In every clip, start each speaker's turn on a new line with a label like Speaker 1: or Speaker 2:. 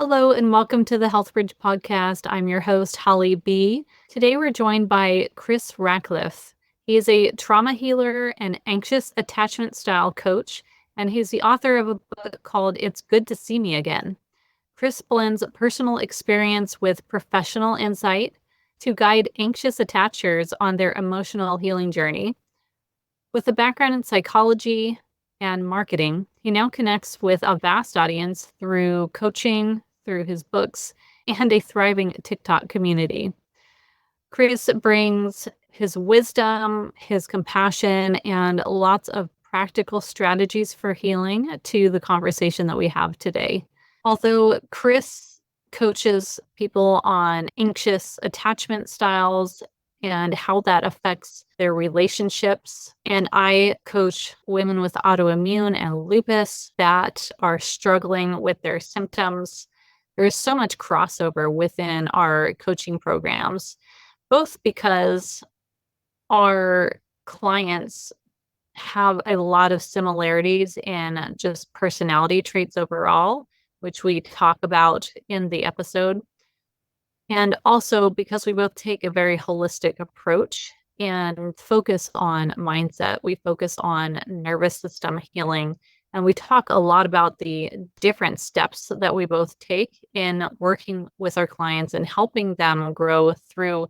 Speaker 1: Hello and welcome to the Health Bridge podcast. I'm your host, Holly B. Today we're joined by Chris Rackliffe. He is a trauma healer and anxious attachment style coach, and he's the author of a book called It's Good to See Me Again. Chris blends personal experience with professional insight to guide anxious attachers on their emotional healing journey. With a background in psychology and marketing, he now connects with a vast audience through coaching, through his books, and a thriving TikTok community. Chris brings his wisdom, his compassion, and lots of practical strategies for healing to the conversation that we have today. Although Chris coaches people on anxious attachment styles and how that affects their relationships. And I coach women with autoimmune and lupus that are struggling with their symptoms. There's so much crossover within our coaching programs, both because our clients have a lot of similarities in just personality traits overall, which we talk about in the episode. And also because we both take a very holistic approach and focus on mindset, we focus on nervous system healing. And we talk a lot about the different steps that we both take in working with our clients and helping them grow through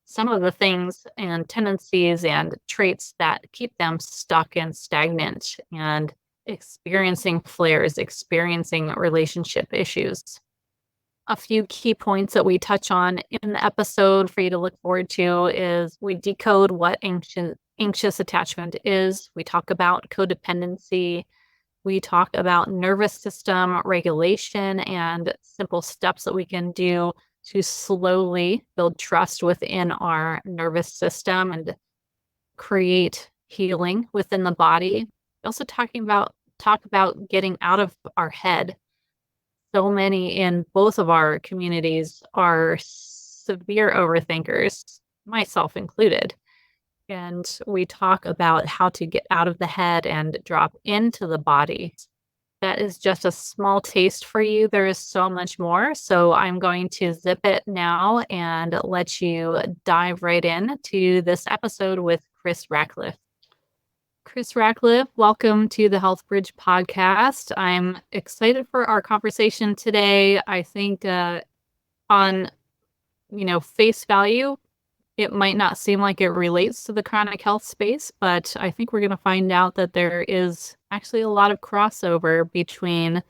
Speaker 1: some of the things and tendencies and traits that keep them stuck and stagnant and experiencing flares, experiencing relationship issues. A few key points that we touch on in the episode for you to look forward to is we decode what anxious attachment is. We talk about codependency. We talk about nervous system regulation and simple steps that we can do to slowly build trust within our nervous system and create healing within the body. Also talk about getting out of our head. So many in both of our communities are severe overthinkers, myself included. And we talk about how to get out of the head and drop into the body. That is just a small taste for you. There is so much more. So I'm going to zip it now and let you dive right in to this episode with Chris Rackliffe. Chris Rackliffe, welcome to the Health Bridge podcast. I'm excited for our conversation today. I think on face value, it might not seem like it relates to the chronic health space, but I think we're going to find out that there is actually a lot of crossover between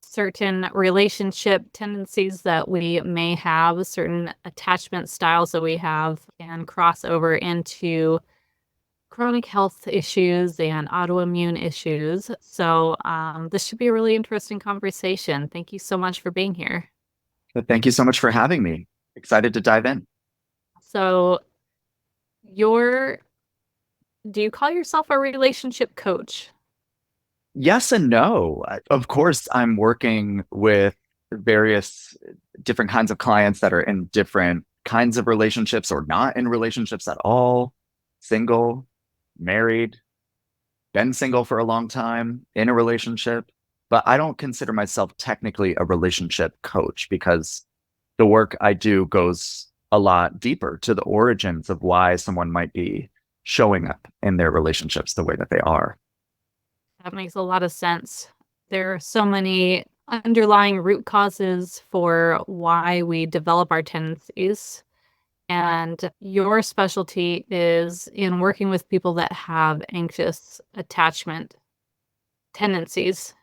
Speaker 1: certain relationship tendencies that we may have, certain attachment styles that we have, and cross over into chronic health issues and autoimmune issues. So this should be a really interesting conversation. Thank you so much for being here.
Speaker 2: But thank you so much for having me. Excited to dive in.
Speaker 1: So you're, do you call yourself a relationship coach?
Speaker 2: Yes and no. Of course, I'm working with various different kinds of clients that are in different kinds of relationships or not in relationships at all, single, married, been single for a long time, in a relationship. But I don't consider myself technically a relationship coach because the work I do goes a lot deeper to the origins of why someone might be showing up in their relationships the way that they are.
Speaker 1: That makes a lot of sense. There are so many underlying root causes for why we develop our tendencies. And your specialty is in working with people that have anxious attachment tendencies.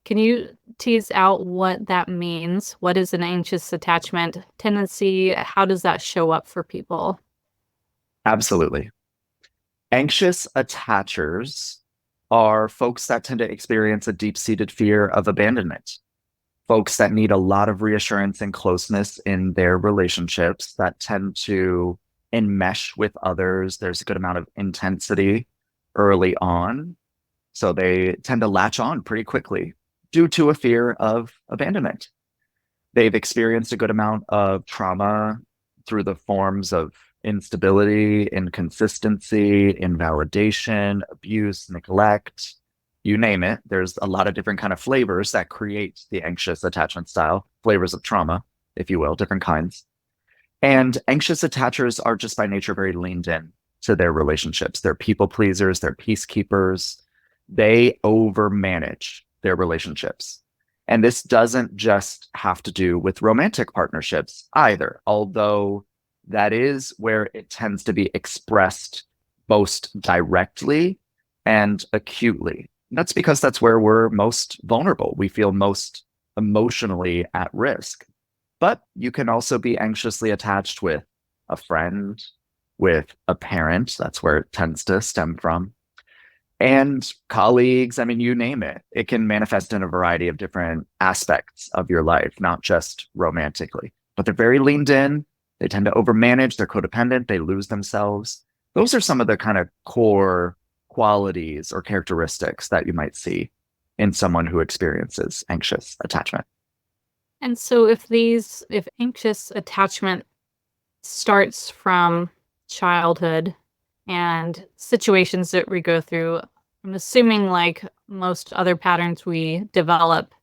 Speaker 1: Can you tease out what that means? What is an anxious attachment tendency? How does that show up for people?
Speaker 2: Absolutely. Anxious attachers are folks that tend to experience a deep-seated fear of abandonment, folks that need a lot of reassurance and closeness in their relationships that tend to enmesh with others. There's a good amount of intensity early on. So they tend to latch on pretty quickly due to a fear of abandonment. They've experienced a good amount of trauma through the forms of instability, inconsistency, invalidation, abuse, neglect. you name it. There's a lot of different kind of flavors that create the anxious attachment style, flavors of trauma, if you will, different kinds. And anxious attachers are just by nature very leaned in to their relationships. They're people pleasers, they're peacekeepers. They overmanage their relationships. And this doesn't just have to do with romantic partnerships either, although that is where it tends to be expressed most directly and acutely. That's because that's where we're most vulnerable. We feel most emotionally at risk. But you can also be anxiously attached with a friend, with a parent. That's where it tends to stem from. And colleagues, I mean, you name it. It can manifest in a variety of different aspects of your life, not just romantically. But they're very leaned in. They tend to overmanage. They're codependent. They lose themselves. Those are some of the kind of core qualities or characteristics that you might see in someone who experiences anxious attachment.
Speaker 1: And so if anxious attachment starts from childhood and situations that we go through, I'm assuming like most other patterns we develop,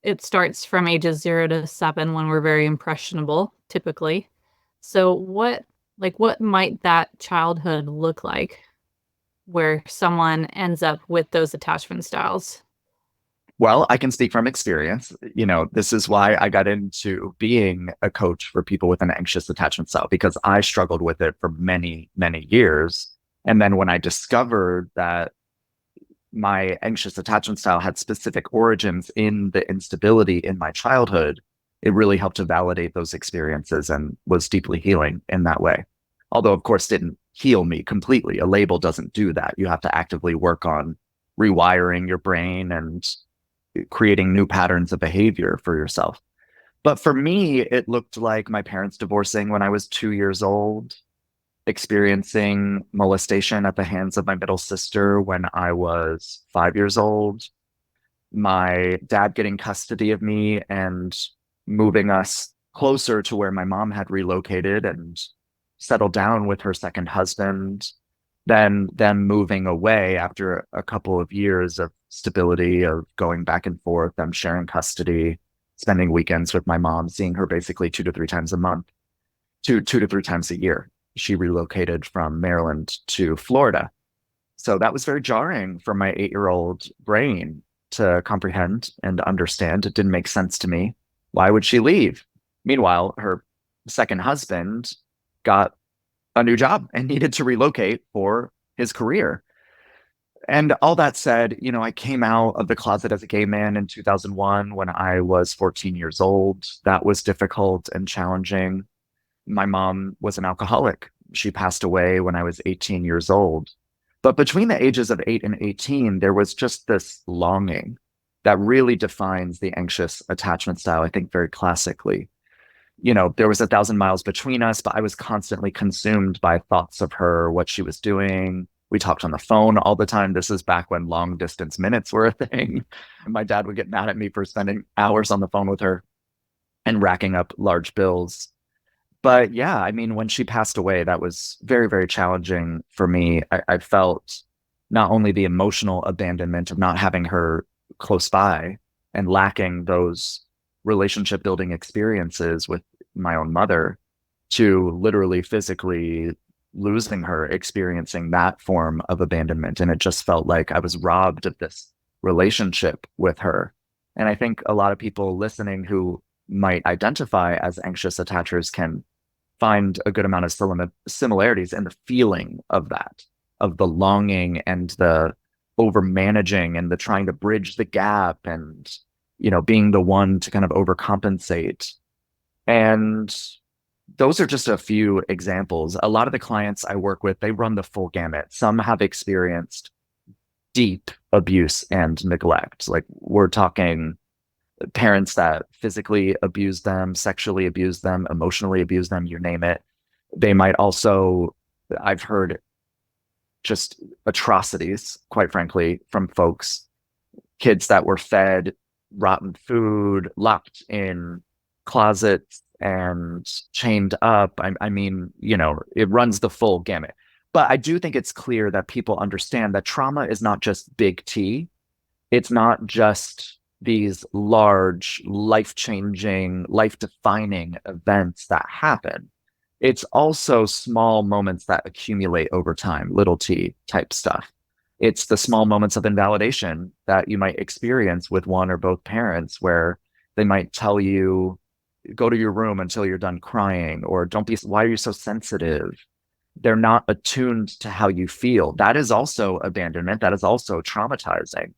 Speaker 1: it starts from ages 0 to 7 when we're very impressionable, typically. So what might that childhood look like where someone ends up with those attachment styles?
Speaker 2: Well, I can speak from experience. This is why I got into being a coach for people with an anxious attachment style because I struggled with it for many, many years. And then when I discovered that my anxious attachment style had specific origins in the instability in my childhood, it really helped to validate those experiences and was deeply healing in that way. Although, of course, didn't heal me completely. A label doesn't do that. You have to actively work on rewiring your brain and creating new patterns of behavior for yourself. But for me, it looked like my parents divorcing when I was 2 years old, experiencing molestation at the hands of my middle sister when I was 5 years old, my dad getting custody of me and moving us closer to where my mom had relocated and settled down with her second husband, then them moving away after a couple of years of stability, of going back and forth, them sharing custody, spending weekends with my mom, seeing her basically 2 to 3 times a month, two to three times a year. She relocated from Maryland to Florida. So that was very jarring for my 8-year-old brain to comprehend and understand. It didn't make sense to me. Why would she leave? Meanwhile, her second husband got a new job and needed to relocate for his career. And all that said, I came out of the closet as a gay man in 2001 when I was 14 years old. That was difficult and challenging. My mom was an alcoholic. She passed away when I was 18 years old. But between the ages of 8 and 18, there was just this longing that really defines the anxious attachment style, I think, very classically. There was 1,000 miles between us, but I was constantly consumed by thoughts of her, what she was doing. We talked on the phone all the time. This is back when long distance minutes were a thing. My dad would get mad at me for spending hours on the phone with her and racking up large bills. But yeah, I mean, when she passed away, that was very, very challenging for me. I felt not only the emotional abandonment of not having her close by and lacking those relationship building experiences with my own mother, to literally physically losing her, experiencing that form of abandonment. And it just felt like I was robbed of this relationship with her. And I think a lot of people listening who might identify as anxious attachers can find a good amount of similarities in the feeling of that, of the longing and the over managing and the trying to bridge the gap and, being the one to kind of overcompensate. And those are just a few examples. A lot of the clients I work with, they run the full gamut. Some have experienced deep abuse and neglect. Like we're talking parents that physically abuse them, sexually abuse them, emotionally abuse them, you name it. They might also, I've heard just atrocities, quite frankly, from folks, kids that were fed rotten food, locked in closets and chained up. I mean, it runs the full gamut. But I do think it's clear that people understand that trauma is not just big T. It's not just these large, life-changing, life-defining events that happen. It's also small moments that accumulate over time, little t type stuff. It's the small moments of invalidation that you might experience with one or both parents where they might tell you, go to your room until you're done crying, or don't be, why are you so sensitive? They're not attuned to how you feel. That is also abandonment. That is also traumatizing.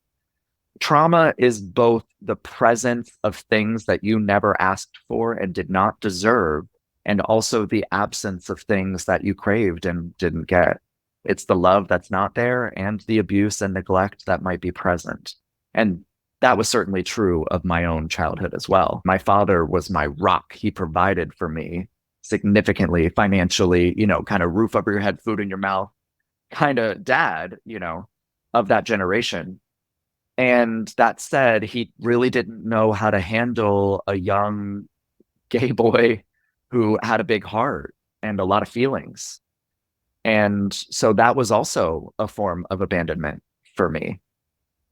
Speaker 2: Trauma is both the presence of things that you never asked for and did not deserve, and also the absence of things that you craved and didn't get. It's the love that's not there and the abuse and neglect that might be present. And that was certainly true of my own childhood as well. My father was my rock. He provided for me significantly financially, kind of roof over your head, food in your mouth, kind of dad, of that generation. And that said, he really didn't know how to handle a young gay boy who had a big heart and a lot of feelings. And so that was also a form of abandonment for me.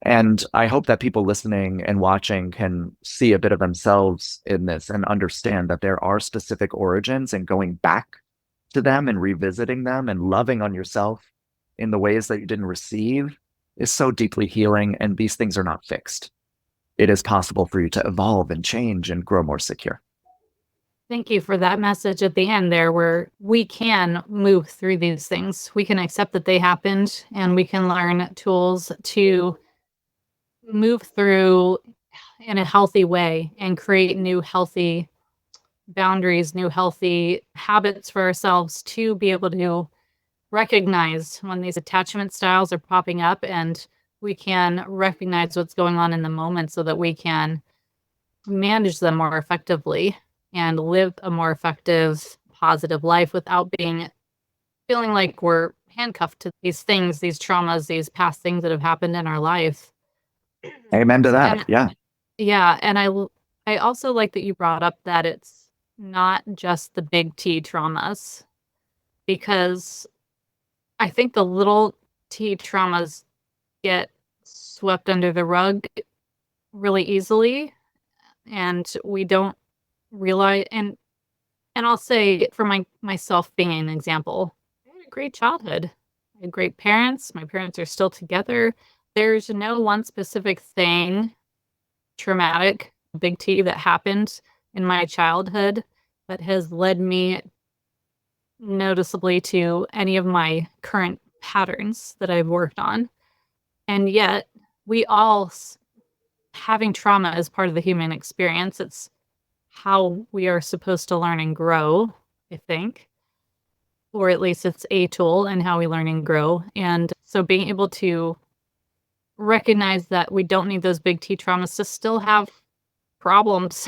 Speaker 2: And I hope that people listening and watching can see a bit of themselves in this and understand that there are specific origins, and going back to them and revisiting them and loving on yourself in the ways that you didn't receive is so deeply healing. And these things are not fixed. It is possible for you to evolve and change and grow more secure.
Speaker 1: Thank you for that message at the end there, where we can move through these things. We can accept that they happened, and we can learn tools to move through in a healthy way and create new healthy boundaries, new healthy habits for ourselves to be able to recognize when these attachment styles are popping up, and we can recognize what's going on in the moment so that we can manage them more effectively and live a more effective, positive life without feeling like we're handcuffed to these things, these traumas, these past things that have happened in our life.
Speaker 2: Amen to that.
Speaker 1: And
Speaker 2: Yeah.
Speaker 1: yeah, and I also like that you brought up that it's not just the big T traumas, because I think the little T traumas get swept under the rug really easily, and we don't realize. And I'll say, for myself being an example, I had a great childhood. I had great parents. My parents are still together. There's no one specific thing traumatic, big T, that happened in my childhood that has led me noticeably to any of my current patterns that I've worked on. And yet, we all having trauma is part of the human experience. It's how we are supposed to learn and grow, I think, or at least it's a tool in how we learn and grow. And so being able to recognize that we don't need those big T traumas to still have problems.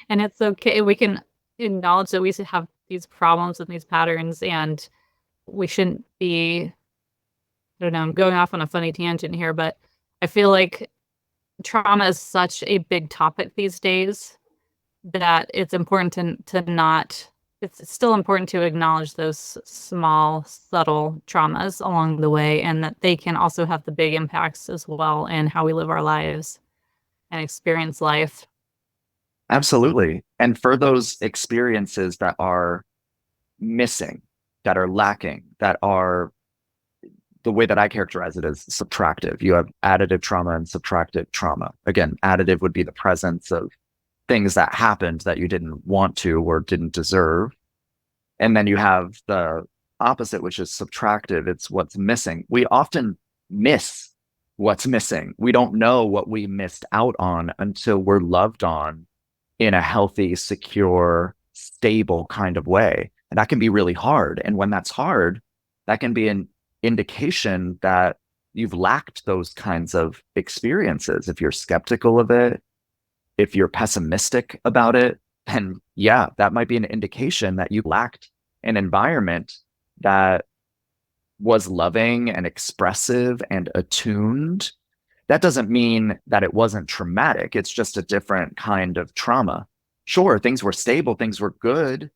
Speaker 1: And it's okay. We can acknowledge that we should have these problems and these patterns, and we shouldn't be, I don't know, I'm going off on a funny tangent here, but I feel like trauma is such a big topic these days that it's important to not, it's still important to acknowledge those small, subtle traumas along the way, and that they can also have the big impacts as well in how we live our lives and experience life.
Speaker 2: Absolutely. And for those experiences that are missing, that are lacking, that are, the way that I characterize it is subtractive. You have additive trauma and subtractive trauma. Again, additive would be the presence of things that happened that you didn't want to or didn't deserve. And then you have the opposite, which is subtractive. It's what's missing. We often miss what's missing. We don't know what we missed out on until we're loved on in a healthy, secure, stable kind of way. And that can be really hard. And when that's hard, that can be an indication that you've lacked those kinds of experiences. If you're skeptical of it, if you're pessimistic about it, then yeah, that might be an indication that you lacked an environment that was loving and expressive and attuned. That doesn't mean that it wasn't traumatic. It's just a different kind of trauma. Sure, things were stable, things were good,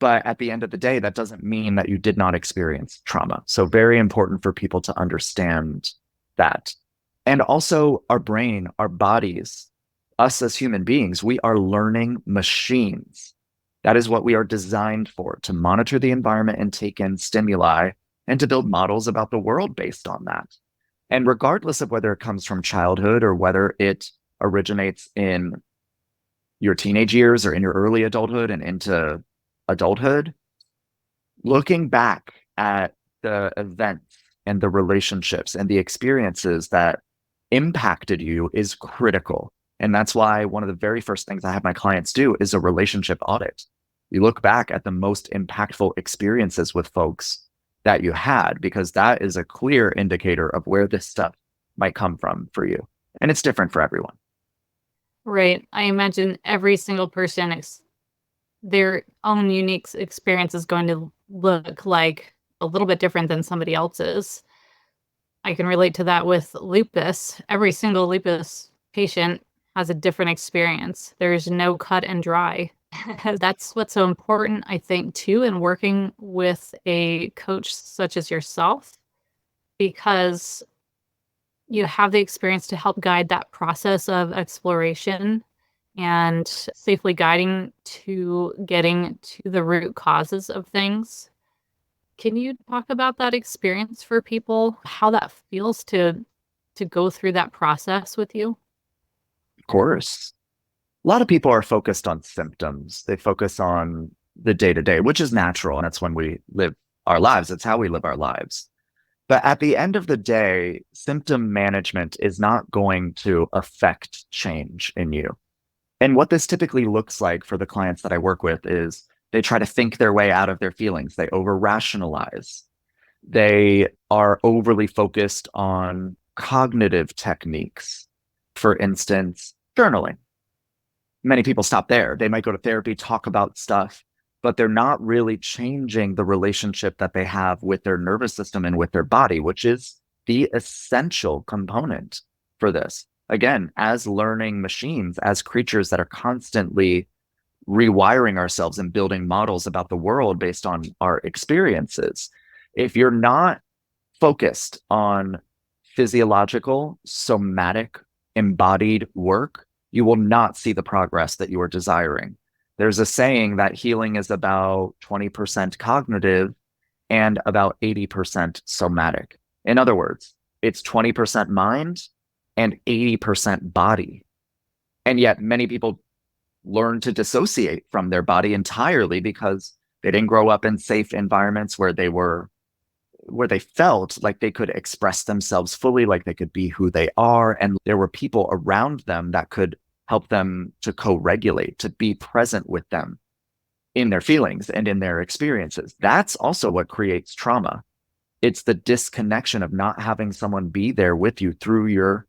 Speaker 2: but at the end of the day, that doesn't mean that you did not experience trauma. So very important for people to understand that. And also our brain, our bodies, us as human beings, we are learning machines. That is what we are designed for, to monitor the environment and take in stimuli and to build models about the world based on that. And regardless of whether it comes from childhood or whether it originates in your teenage years or in your early adulthood and into adulthood, looking back at the events and the relationships and the experiences that impacted you is critical. And that's why one of the very first things I have my clients do is a relationship audit. You look back at the most impactful experiences with folks that you had, because that is a clear indicator of where this stuff might come from for you. And it's different for everyone.
Speaker 1: Right. I imagine every single person, their own unique experience is going to look like a little bit different than somebody else's. I can relate to that with lupus. Every single lupus patient has a different experience. There's no cut and dry. That's what's so important, I think, too, in working with a coach such as yourself, because you have the experience to help guide that process of exploration and safely guiding to getting to the root causes of things. Can you talk about that experience for people, how that feels to go through that process with you?
Speaker 2: Of course. A lot of people are focused on symptoms. They focus on the day to day, which is natural. And that's when we live our lives. It's how we live our lives. But at the end of the day, symptom management is not going to affect change in you. And what this typically looks like for the clients that I work with is they try to think their way out of their feelings. They over rationalize. They are overly focused on cognitive techniques. For instance, journaling. Many people stop there. They might go to therapy, talk about stuff, but they're not really changing the relationship that they have with their nervous system and with their body, which is the essential component for this. Again, as learning machines, as creatures that are constantly rewiring ourselves and building models about the world based on our experiences, if you're not focused on physiological, somatic, embodied work, you will not see the progress that you are desiring. There's a saying that healing is about 20% cognitive and about 80% somatic. In other words, it's 20% mind and 80% body. And yet many people learn to dissociate from their body entirely because they didn't grow up in safe environments where they felt like they could express themselves fully, like they could be who they are. And there were people around them that could help them to co-regulate, to be present with them in their feelings and in their experiences. That's also what creates trauma. It's the disconnection of not having someone be there with you through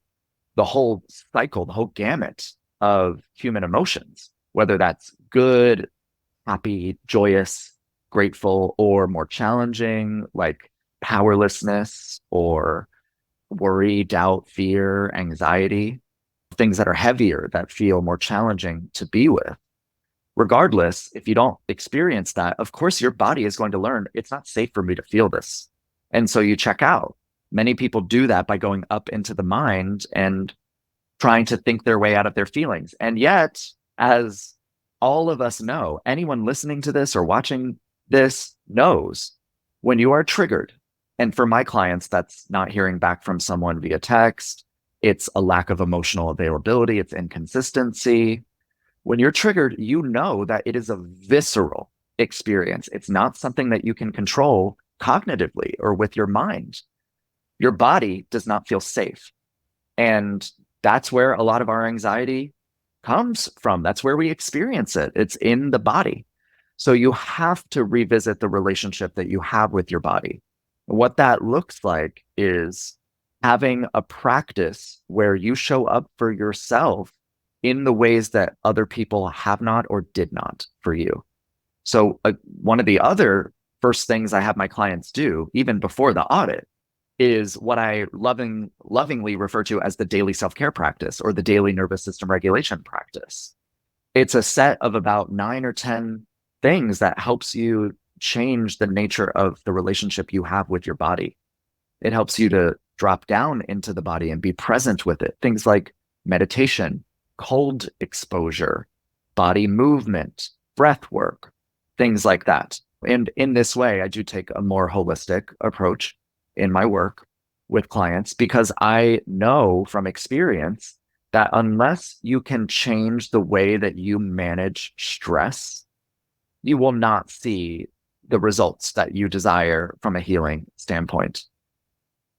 Speaker 2: the whole cycle, the whole gamut of human emotions, whether that's good, happy, joyous, grateful, or more challenging, like powerlessness or worry, doubt, fear, anxiety, things that are heavier that feel more challenging to be with. Regardless, if you don't experience that, of course, your body is going to learn it's not safe for me to feel this. And so you check out. Many people do that by going up into the mind and trying to think their way out of their feelings. And yet, as all of us know, anyone listening to this or watching this knows when you are triggered. And for my clients, that's not hearing back from someone via text. It's a lack of emotional availability. It's inconsistency. When you're triggered, you know that it is a visceral experience. It's not something that you can control cognitively or with your mind. Your body does not feel safe. And that's where a lot of our anxiety comes from. That's where we experience it. It's in the body. So you have to revisit the relationship that you have with your body. What that looks like is having a practice where you show up for yourself in the ways that other people have not or did not for you. So one of the other first things I have my clients do, even before the audit, is what I lovingly refer to as the daily self-care practice or the daily nervous system regulation practice. It's a set of about 9 or 10 things that helps you change the nature of the relationship you have with your body. It helps you to drop down into the body and be present with it. Things like meditation, cold exposure, body movement, breath work, things like that. And in this way, I do take a more holistic approach in my work with clients because I know from experience that unless you can change the way that you manage stress, you will not see the results that you desire from a healing standpoint.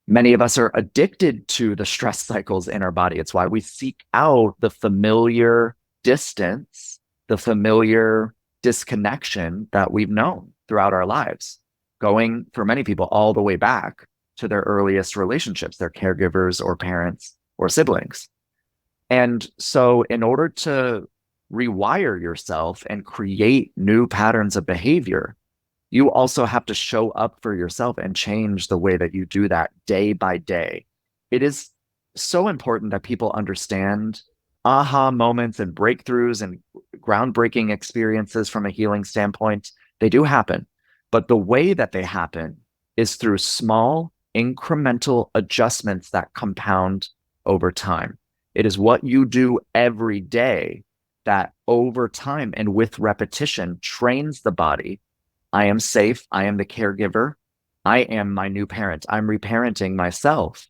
Speaker 2: Many of us are addicted to the stress cycles in our body. It's why we seek out the familiar distance, the familiar disconnection that we've known throughout our lives, going for many people all the way back to their earliest relationships, their caregivers or parents or siblings. And so, in order to rewire yourself and create new patterns of behavior, you also have to show up for yourself and change the way that you do that day by day. It is so important that people understand aha moments and breakthroughs and groundbreaking experiences from a healing standpoint. They do happen, but the way that they happen is through small incremental adjustments that compound over time. It is what you do every day that over time and with repetition trains the body. I am safe. I am the caregiver. I am my new parent. I'm reparenting myself.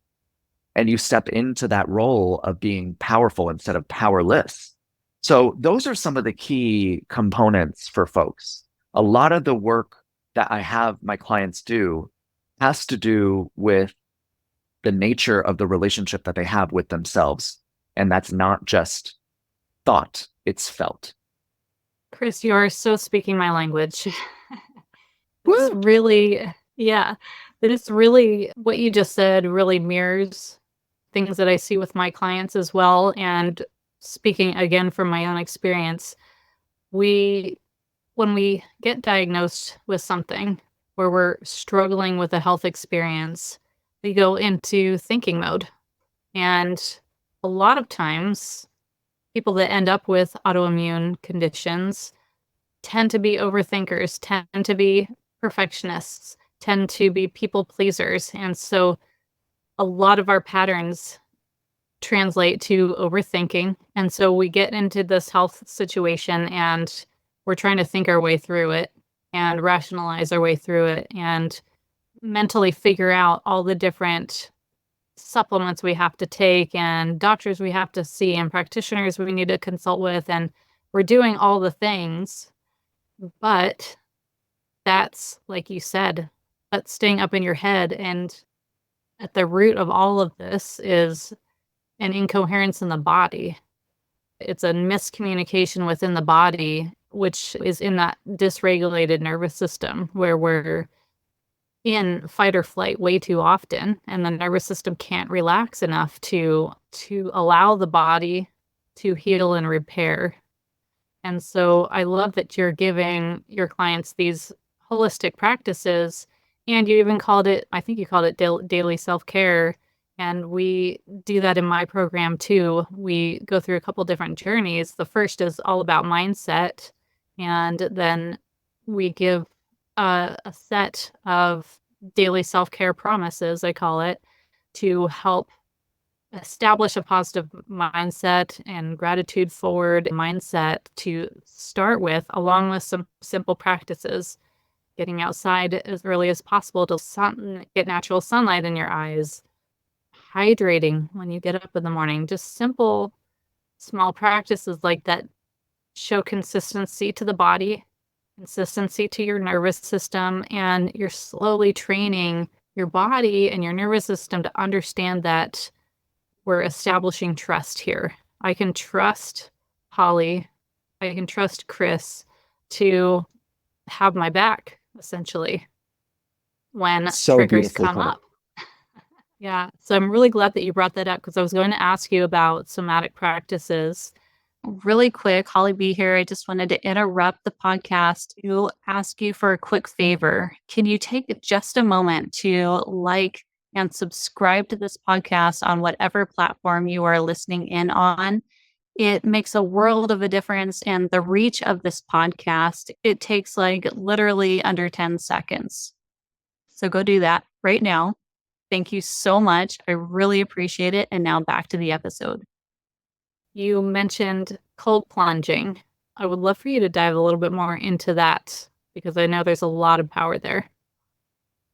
Speaker 2: And you step into that role of being powerful instead of powerless. So those are some of the key components for folks. A lot of the work that I have my clients do has to do with the nature of the relationship that they have with themselves. And that's not just thought, it's felt.
Speaker 1: Chris, you are so speaking my language. It's
Speaker 2: Woo!
Speaker 1: really, yeah, it's really what you just said really mirrors things that I see with my clients as well. And speaking again from my own experience, we, when we get diagnosed with something where we're struggling with a health experience, we go into thinking mode. And a lot of times, people that end up with autoimmune conditions tend to be overthinkers, tend to be perfectionists, tend to be people pleasers. And so a lot of our patterns translate to overthinking. And so we get into this health situation and we're trying to think our way through it and rationalize our way through it and mentally figure out all the different supplements we have to take and doctors we have to see and practitioners we need to consult with. And we're doing all the things, but that's, like you said, that's staying up in your head. And at the root of all of this is an incoherence in the body. It's a miscommunication within the body, which is in that dysregulated nervous system where we're in fight or flight way too often, and the nervous system can't relax enough to allow the body to heal and repair. And so I love that you're giving your clients these holistic practices, and you even called it, I think you called it daily self-care. And we do that in my program too. We go through a couple different journeys. The first is all about mindset, and then we give a set of daily self-care promises, I call it, to help establish a positive mindset and gratitude forward mindset to start with, along with some simple practices. Getting outside as early as possible to get natural sunlight in your eyes, hydrating when you get up in the morning, just simple, small practices like that show consistency to the body, consistency to your nervous system, and you're slowly training your body and your nervous system to understand that we're establishing trust here. I can trust Holly, I can trust Chris to have my back, essentially, when
Speaker 2: So
Speaker 1: triggers
Speaker 2: beautifully
Speaker 1: come
Speaker 2: put.
Speaker 1: up. Yeah, so I'm really glad that you brought that up because I was going to ask you about somatic practices. Really quick, Holly B here. I just wanted to interrupt the podcast to ask you for a quick favor. Can you take just a moment to like and subscribe to this podcast on whatever platform you are listening in on? It makes a world of a difference. And the reach of this podcast, it takes like literally under 10 seconds. So go do that right now.
Speaker 3: Thank you so much. I really appreciate it. And now back to the episode.
Speaker 1: You mentioned cold plunging. I would love for you to dive a little bit more into that because I know there's a lot of power there.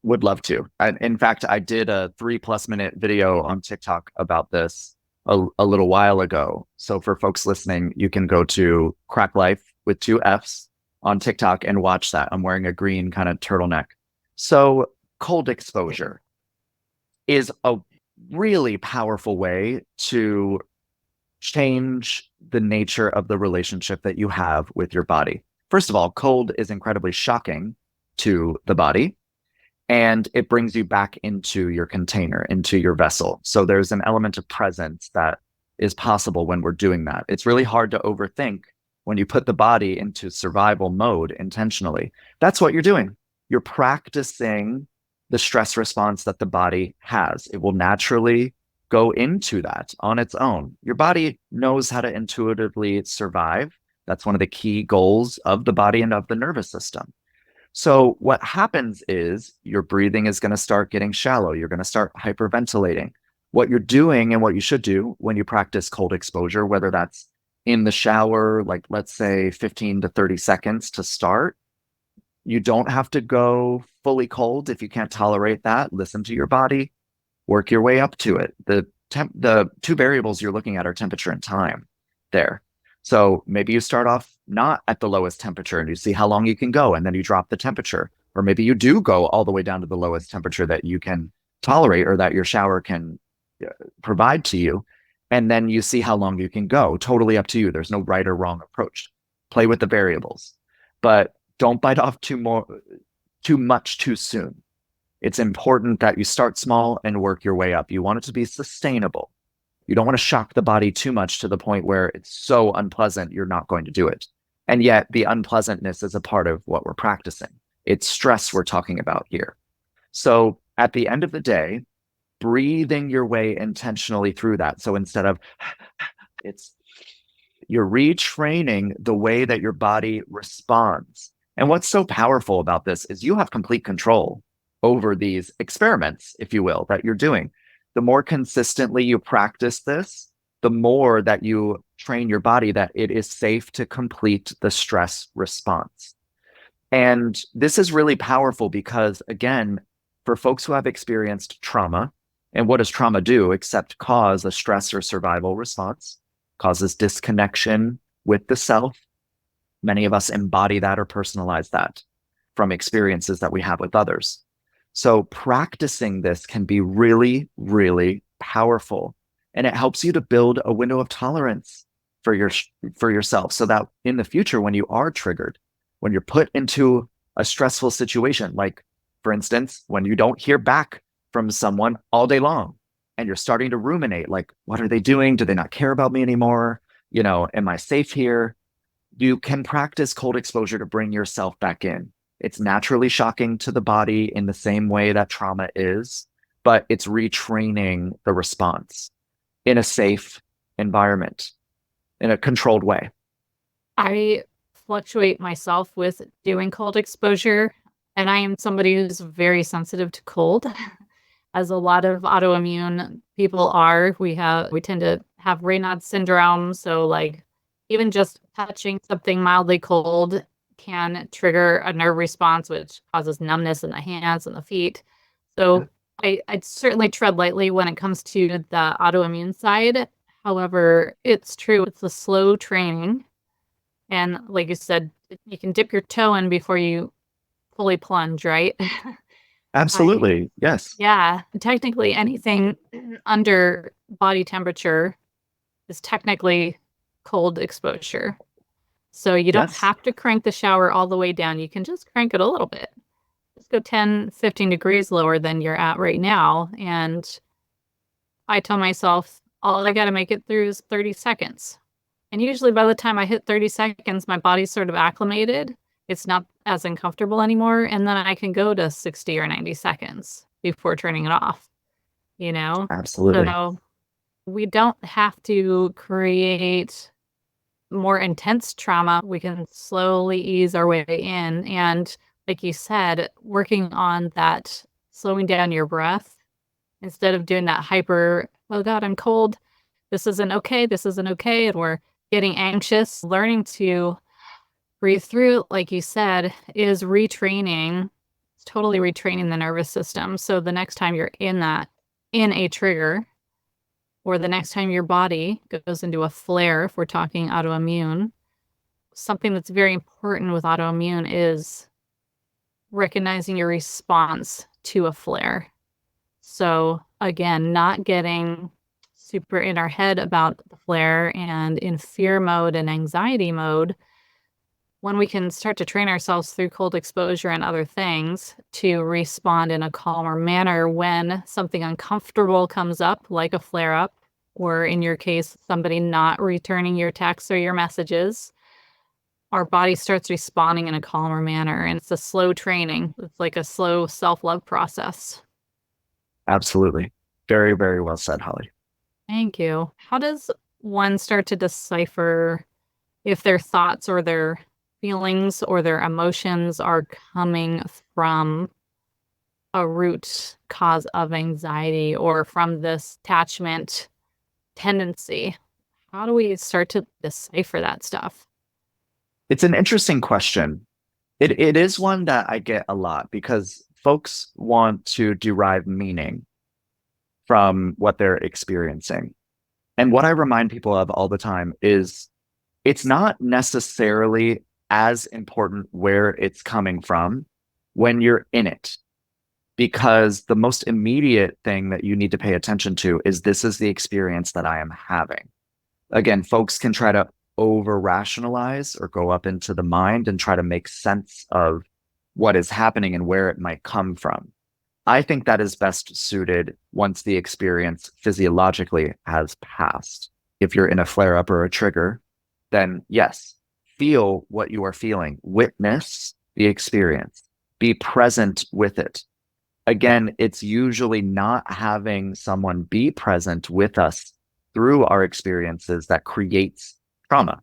Speaker 2: Would love to. In fact, I did a 3+ minute video on TikTok about this a little while ago. So for folks listening, you can go to Cracklife with 2 Fs on TikTok and watch that. I'm wearing a green kind of turtleneck. So cold exposure is a really powerful way to change the nature of the relationship that you have with your body. First of all, cold is incredibly shocking to the body, and it brings you back into your container, into your vessel. So there's an element of presence that is possible when we're doing that. It's really hard to overthink when you put the body into survival mode intentionally. That's what you're doing. You're practicing the stress response that the body has. It will naturally go into that on its own. Your body knows how to intuitively survive. That's one of the key goals of the body and of the nervous system. So what happens is your breathing is going to start getting shallow. You're going to start hyperventilating. What you're doing and what you should do when you practice cold exposure, whether that's in the shower, like let's say 15 to 30 seconds to start, you don't have to go fully cold if you can't tolerate that. Listen to your body, work your way up to it. The two variables you're looking at are temperature and time there. So maybe you start off not at the lowest temperature and you see how long you can go, and then you drop the temperature. Or maybe you do go all the way down to the lowest temperature that you can tolerate or that your shower can provide to you. And then you see how long you can go. Totally up to you. There's no right or wrong approach. Play with the variables, but don't bite off too much too soon. It's important that you start small and work your way up. You want it to be sustainable. You don't want to shock the body too much to the point where it's so unpleasant you're not going to do it. And yet the unpleasantness is a part of what we're practicing. It's stress we're talking about here. So at the end of the day, breathing your way intentionally through that. So instead of you're retraining the way that your body responds. And what's so powerful about this is you have complete control over these experiments, if you will, that you're doing. The more consistently you practice this, the more that you train your body that it is safe to complete the stress response. And this is really powerful because, again, for folks who have experienced trauma, and what does trauma do except cause a stress or survival response? Causes disconnection with the self. Many of us embody that or personalize that from experiences that we have with others. So practicing this can be really, really powerful. And it helps you to build a window of tolerance for yourself so that in the future, when you are triggered, when you're put into a stressful situation, like for instance, when you don't hear back from someone all day long and you're starting to ruminate, like, what are they doing? Do they not care about me anymore? Am I safe here? You can practice cold exposure to bring yourself back in. It's naturally shocking to the body in the same way that trauma is, but it's retraining the response in a safe environment, in a controlled way.
Speaker 1: I fluctuate myself with doing cold exposure, and I am somebody who's very sensitive to cold, as a lot of autoimmune people are. We tend to have Raynaud's syndrome, so like even just touching something mildly cold can trigger a nerve response, which causes numbness in the hands and the feet. So I'd certainly tread lightly when it comes to the autoimmune side. However, it's true, it's a slow training. And like you said, you can dip your toe in before you fully plunge, right?
Speaker 2: Absolutely. Yes.
Speaker 1: Yeah, technically anything under body temperature is technically cold exposure. So you don't
Speaker 2: Yes.
Speaker 1: have to crank the shower all the way down. You can just crank it a little bit. Just go 10, 15 degrees lower than you're at right now. And I tell myself, all I got to make it through is 30 seconds. And usually by the time I hit 30 seconds, my body's sort of acclimated. It's not as uncomfortable anymore. And then I can go to 60 or 90 seconds before turning it off,
Speaker 2: Absolutely.
Speaker 1: So we don't have to create more intense trauma. We can slowly ease our way in. And like you said, working on that, slowing down your breath instead of doing that hyper, oh God, I'm cold. This isn't okay. This isn't okay. And we're getting anxious. Learning to breathe through, like you said, is retraining. It's totally retraining the nervous system. So the next time you're in a trigger, or the next time your body goes into a flare, if we're talking autoimmune, something that's very important with autoimmune is recognizing your response to a flare. So again, not getting super in our head about the flare and in fear mode and anxiety mode, when we can start to train ourselves through cold exposure and other things to respond in a calmer manner when something uncomfortable comes up, like a flare up, or in your case, somebody not returning your texts or your messages, our body starts responding in a calmer manner. And it's a slow training. It's like a slow self-love process.
Speaker 2: Absolutely. Very, very well said, Holly.
Speaker 1: Thank you. How does one start to decipher if their thoughts or their feelings or their emotions are coming from a root cause of anxiety or from this attachment tendency? How do we start to decipher that stuff?
Speaker 2: It's an interesting question. It is one that I get a lot because folks want to derive meaning from what they're experiencing. And what I remind people of all the time is it's not necessarily as important where it's coming from when you're in it, because the most immediate thing that you need to pay attention to is this is the experience that I am having. Again, folks can try to over rationalize or go up into the mind and try to make sense of what is happening and where it might come from. I think that is best suited once the experience physiologically has passed. If you're in a flare up or a trigger, then yes, feel what you are feeling, witness the experience, be present with it. Again, it's usually not having someone be present with us through our experiences that creates trauma.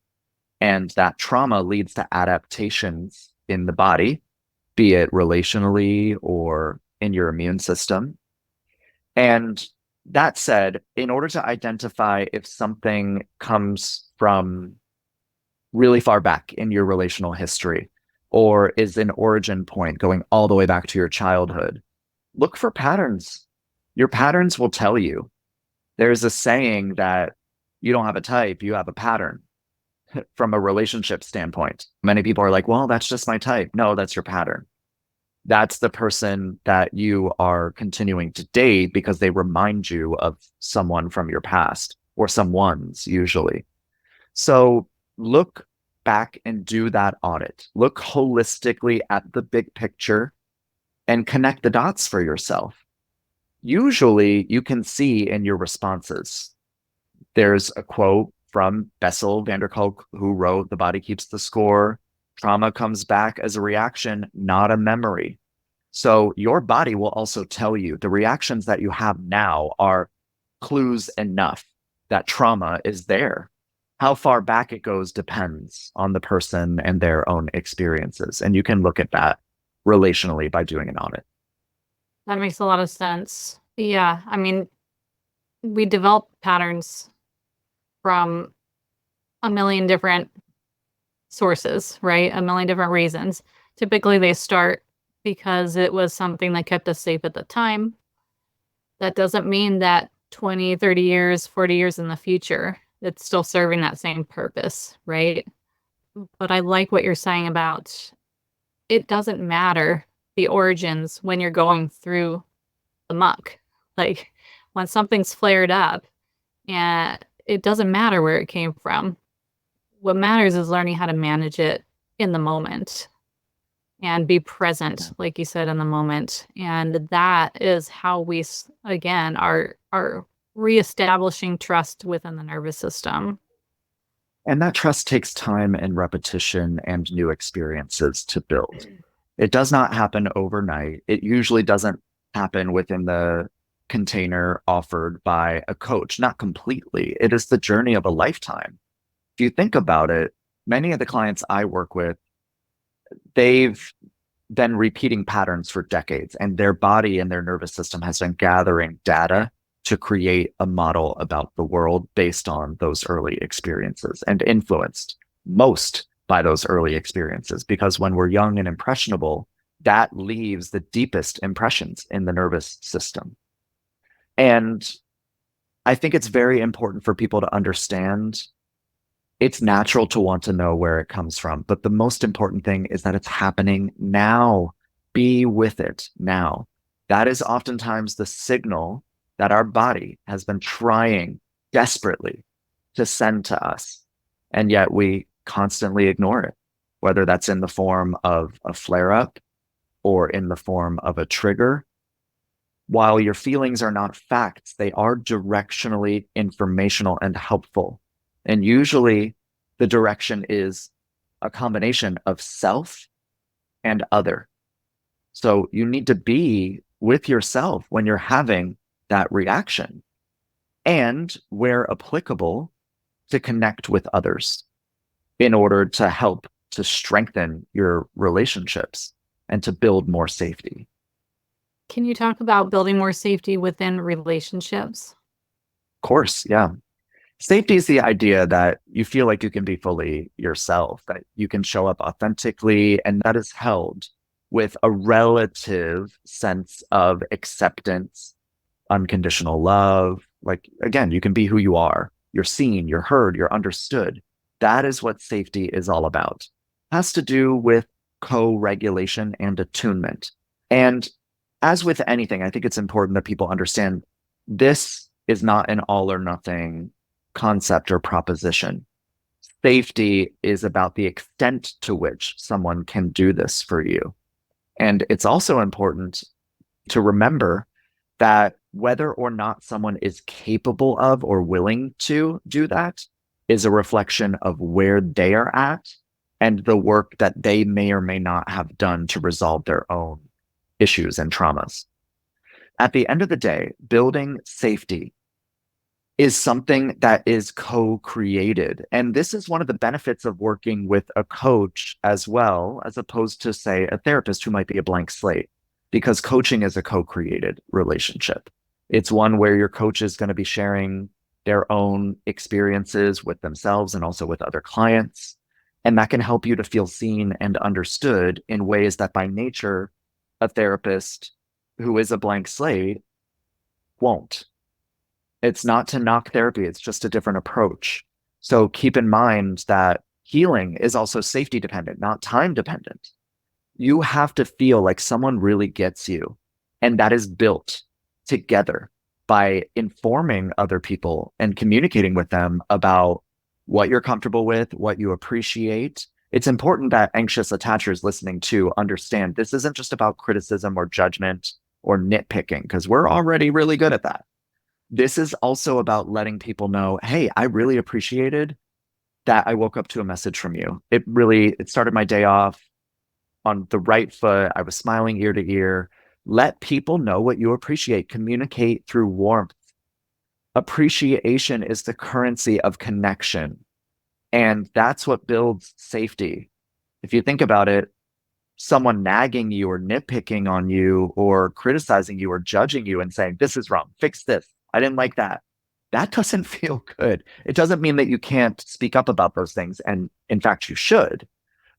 Speaker 2: And that trauma leads to adaptations in the body, be it relationally or in your immune system. And that said, in order to identify if something comes from really far back in your relational history or is an origin point going all the way back to your childhood, look for patterns. Your patterns will tell you. There's a saying that you don't have a type, you have a pattern from a relationship standpoint. Many people are like, well, that's just my type. No, that's your pattern. That's the person that you are continuing to date because they remind you of someone from your past or someone's usually. So look back and do that audit. Look holistically at the big picture and connect the dots for yourself. Usually you can see in your responses. There's a quote from Bessel van der Kolk, who wrote The Body Keeps the Score. Trauma comes back as a reaction, not a memory. So your body will also tell you the reactions that you have now are clues enough that trauma is there. How far back it goes depends on the person and their own experiences. And you can look at that relationally by doing an audit.
Speaker 1: That makes a lot of sense. Yeah, I mean, we develop patterns from a million different sources, right? A million different reasons. Typically, they start because it was something that kept us safe at the time. That doesn't mean that 20, 30 years, 40 years in the future, it's still serving that same purpose, right? But I like what you're saying about it doesn't matter the origins when you're going through the muck. Like when something's flared up, and it doesn't matter where it came from. What matters is learning how to manage it in the moment and be present, like you said, in the moment. And that is how we, again, are reestablishing trust within the nervous system.
Speaker 2: And that trust takes time and repetition and new experiences to build. It does not happen overnight. It usually doesn't happen within the container offered by a coach, not completely. It is the journey of a lifetime. If you think about it, many of the clients I work with, they've been repeating patterns for decades, and their body and their nervous system has been gathering data to create a model about the world based on those early experiences and influenced most by those early experiences. Because when we're young and impressionable, that leaves the deepest impressions in the nervous system. And I think it's very important for people to understand it's natural to want to know where it comes from. But the most important thing is that it's happening now. Be with it now. That is oftentimes the signal that our body has been trying desperately to send to us. And yet we constantly ignore it, whether that's in the form of a flare up or in the form of a trigger. While your feelings are not facts, they are directionally informational and helpful. And usually the direction is a combination of self and other. So you need to be with yourself when you're having that reaction, and where applicable, to connect with others in order to help to strengthen your relationships and to build more safety.
Speaker 1: Can you talk about building more safety within relationships?
Speaker 2: Of course, yeah. Safety is the idea that you feel like you can be fully yourself, that you can show up authentically, and that is held with a relative sense of acceptance, unconditional love. Like, again, you can be who you are. You're seen, you're heard, you're understood. That is what safety is all about. It has to do with co-regulation and attunement. And as with anything, I think it's important that people understand this is not an all or nothing concept or proposition. Safety is about the extent to which someone can do this for you. And it's also important to remember that whether or not someone is capable of or willing to do that is a reflection of where they are at and the work that they may or may not have done to resolve their own issues and traumas. At the end of the day, building safety is something that is co-created. And this is one of the benefits of working with a coach as well, as opposed to, say, a therapist who might be a blank slate, because coaching is a co-created relationship. It's one where your coach is going to be sharing their own experiences with themselves and also with other clients. And that can help you to feel seen and understood in ways that by nature, a therapist who is a blank slate won't. It's not to knock therapy, it's just a different approach. So keep in mind that healing is also safety dependent, not time dependent. You have to feel like someone really gets you. And that is built together by informing other people and communicating with them about what you're comfortable with, what you appreciate. It's important that anxious attachers listening to understand this isn't just about criticism or judgment or nitpicking, because we're already really good at that. This is also about letting people know, hey, I really appreciated that I woke up to a message from you. It started my day off on the right foot. I was smiling ear to ear. Let people know what you appreciate. Communicate through warmth. Appreciation is the currency of connection. And that's what builds safety. If you think about it, someone nagging you or nitpicking on you or criticizing you or judging you and saying, this is wrong, fix this, I didn't like that. That doesn't feel good. It doesn't mean that you can't speak up about those things. And in fact, you should.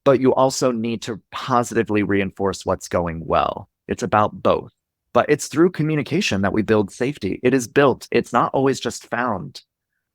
Speaker 2: But you also need to positively reinforce what's going well. It's about both. But it's through communication that we build safety. It is built. It's not always just found.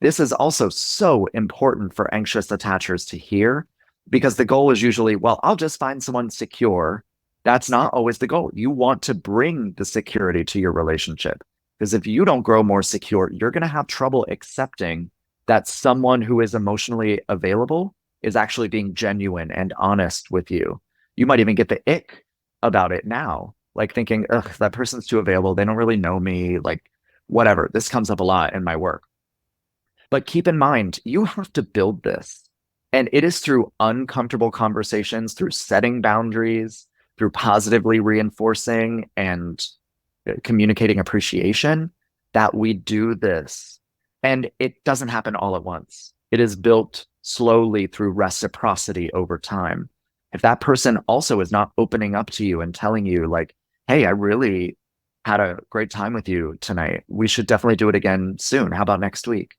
Speaker 2: This is also so important for anxious attachers to hear, because the goal is usually, well, I'll just find someone secure. That's not always the goal. You want to bring the security to your relationship, because if you don't grow more secure, you're going to have trouble accepting that someone who is emotionally available is actually being genuine and honest with you. You might even get the ick about it now, like thinking, ugh, that person's too available. They don't really know me, like whatever. This comes up a lot in my work. But keep in mind, you have to build this. And it is through uncomfortable conversations, through setting boundaries, through positively reinforcing and communicating appreciation that we do this. And it doesn't happen all at once. It is built slowly through reciprocity over time. If that person also is not opening up to you and telling you, like, hey, I really had a great time with you tonight. We should definitely do it again soon. How about next week?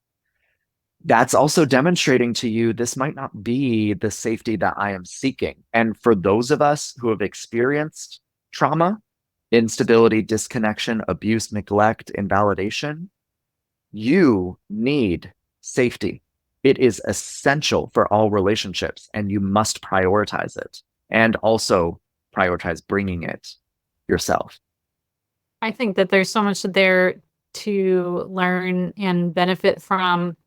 Speaker 2: That's also demonstrating to you this might not be the safety that I am seeking. And for those of us who have experienced trauma, instability, disconnection, abuse, neglect, invalidation, you need safety. It is essential for all relationships, and you must prioritize it and also prioritize bringing it yourself.
Speaker 1: I think that there's so much there to learn and benefit from,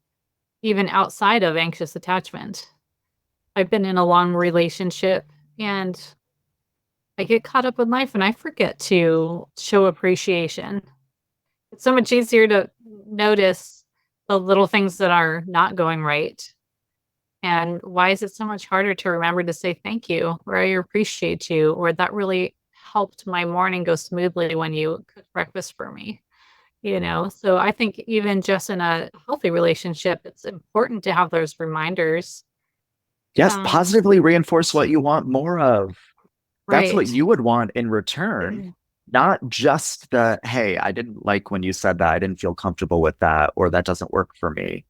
Speaker 1: even outside of anxious attachment. I've been in a long relationship and I get caught up in life and I forget to show appreciation. It's so much easier to notice the little things that are not going right. And why is it so much harder to remember to say thank you or I appreciate you or that really helped my morning go smoothly when you cooked breakfast for me? So I think even just in a healthy relationship, it's important to have those reminders.
Speaker 2: Yes,
Speaker 1: Um,
Speaker 2: positively reinforce what you want more of. That's what
Speaker 1: right.
Speaker 2: you would want in return, not just the, hey, I didn't like when you said that. I didn't feel comfortable with that, or that doesn't work for me.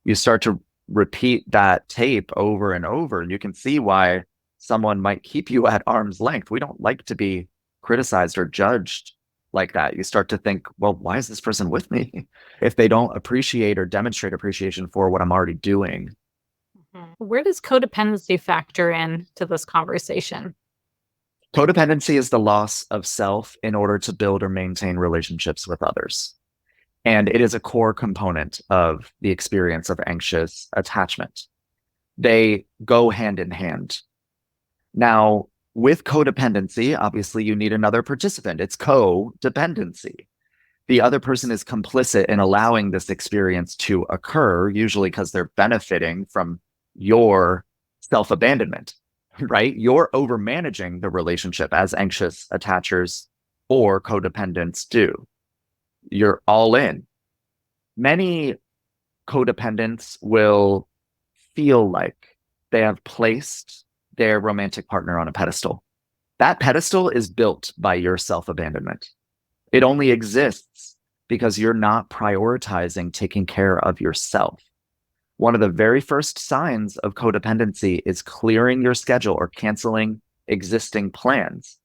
Speaker 2: You start to repeat that tape over and over, and you can see why someone might keep you at arm's length. We don't like to be criticized or judged like that. You start to think, well, why is this person with me if they don't appreciate or demonstrate appreciation for what I'm already doing?
Speaker 1: Where does codependency factor in to this conversation?
Speaker 2: Codependency is the loss of self in order to build or maintain relationships with others. And it is a core component of the experience of anxious attachment. They go hand in hand. Now, with codependency, obviously you need another participant. It's codependency. The other person is complicit in allowing this experience to occur, usually because they're benefiting from your self abandonment, right? You're over managing the relationship as anxious attachers or codependents do. You're all in. Many codependents will feel like they have placed their romantic partner on a pedestal. That pedestal is built by your self abandonment. It only exists because you're not prioritizing taking care of yourself. One of the very first signs of codependency is clearing your schedule or canceling existing plans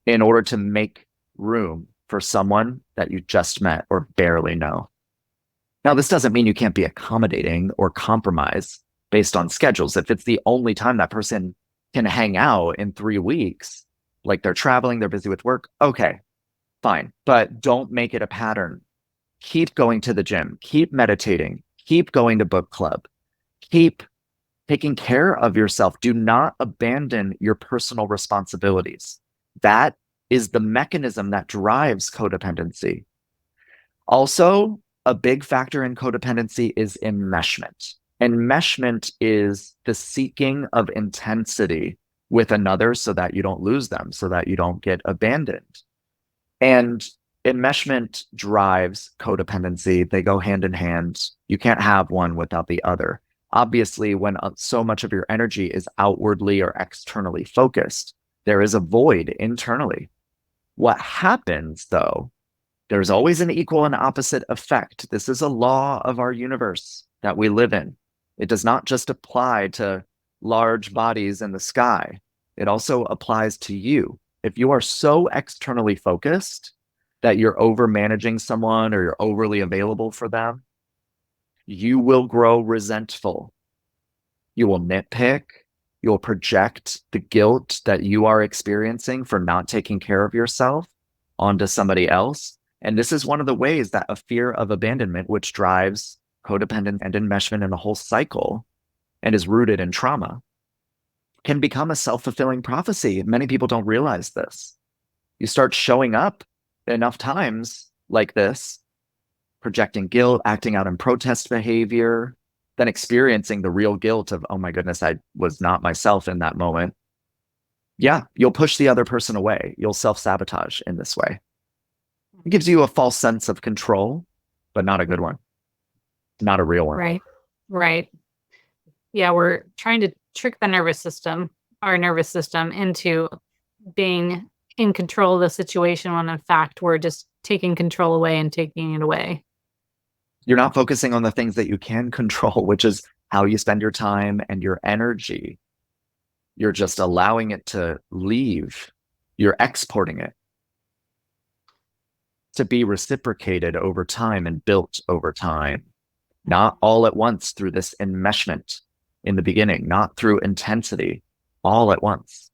Speaker 2: in order to make room for someone that you just met or barely know. Now, this doesn't mean you can't be accommodating or compromise based on schedules. If it's the only time that person can hang out in 3 weeks, like they're traveling, they're busy with work, okay, fine. But don't make it a pattern. Keep going to the gym, keep meditating, keep going to book club, keep taking care of yourself. Do not abandon your personal responsibilities. That is the mechanism that drives codependency. Also, a big factor in codependency is enmeshment. Enmeshment is the seeking of intensity with another so that you don't lose them, so that you don't get abandoned. And enmeshment drives codependency. They go hand in hand. You can't have one without the other. Obviously, when so much of your energy is outwardly or externally focused, there is a void internally. What happens, though, there's always an equal and opposite effect. This is a law of our universe that we live in. It does not just apply to large bodies in the sky. It also applies to you. If you are so externally focused that you're over managing someone or you're overly available for them, you will grow resentful. You will nitpick. You'll project the guilt that you are experiencing for not taking care of yourself onto somebody else. And this is one of the ways that a fear of abandonment, which drives codependent and enmeshment in a whole cycle and is rooted in trauma, can become a self-fulfilling prophecy. Many people don't realize this. You start showing up enough times like this, projecting guilt, acting out in protest behavior, then experiencing the real guilt of, oh my goodness, I was not myself in that moment. Yeah, you'll push the other person away. You'll self-sabotage in this way. It gives you a false sense of control, but not a good one, not a real one.
Speaker 1: Right. Right. Yeah, we're trying to trick the nervous system our nervous system into being in control of the situation when in fact we're just taking control away and taking it away.
Speaker 2: You're not focusing on the things that you can control, which is how you spend your time and your energy. You're just allowing it to leave. You're exporting it to be reciprocated over time and built over time, not all at once through this enmeshment in the beginning, not through intensity, all at once.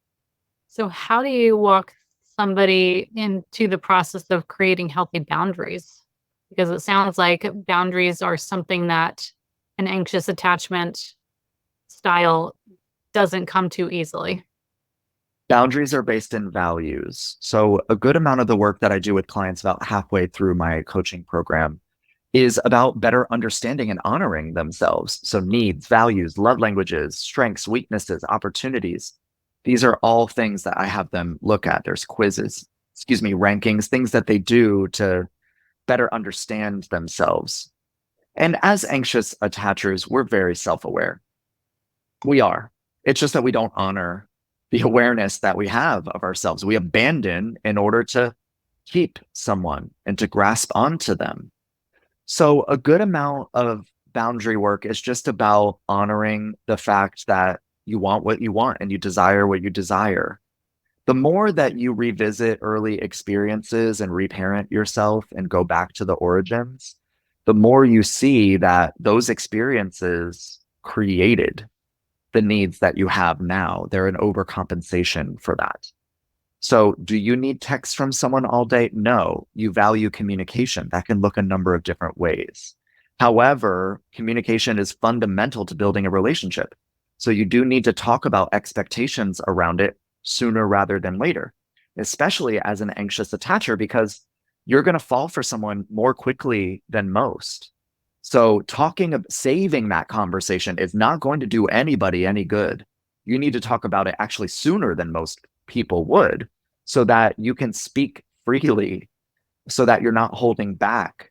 Speaker 1: So how do you walk somebody into the process of creating healthy boundaries? Because it sounds like boundaries are something that an anxious attachment style doesn't come to easily.
Speaker 2: Boundaries are based in values. So a good amount of the work that I do with clients about halfway through my coaching program is about better understanding and honoring themselves. So needs, values, love languages, strengths, weaknesses, opportunities. These are all things that I have them look at. There's quizzes, rankings, things that they do to better understand themselves. And as anxious attachers, we're very self-aware. We are. It's just that we don't honor the awareness that we have of ourselves. We abandon in order to keep someone and to grasp onto them. So a good amount of boundary work is just about honoring the fact that you want what you want and you desire what you desire. The more that you revisit early experiences and reparent yourself and go back to the origins, the more you see that those experiences created the needs that you have now. They're an overcompensation for that. So do you need text from someone all day? No, you value communication. That can look a number of different ways. However, communication is fundamental to building a relationship. So you do need to talk about expectations around it sooner rather than later, especially as an anxious attacher, because you're going to fall for someone more quickly than most. So saving that conversation is not going to do anybody any good. You need to talk about it actually sooner than most people would, so that you can speak freely, so that you're not holding back.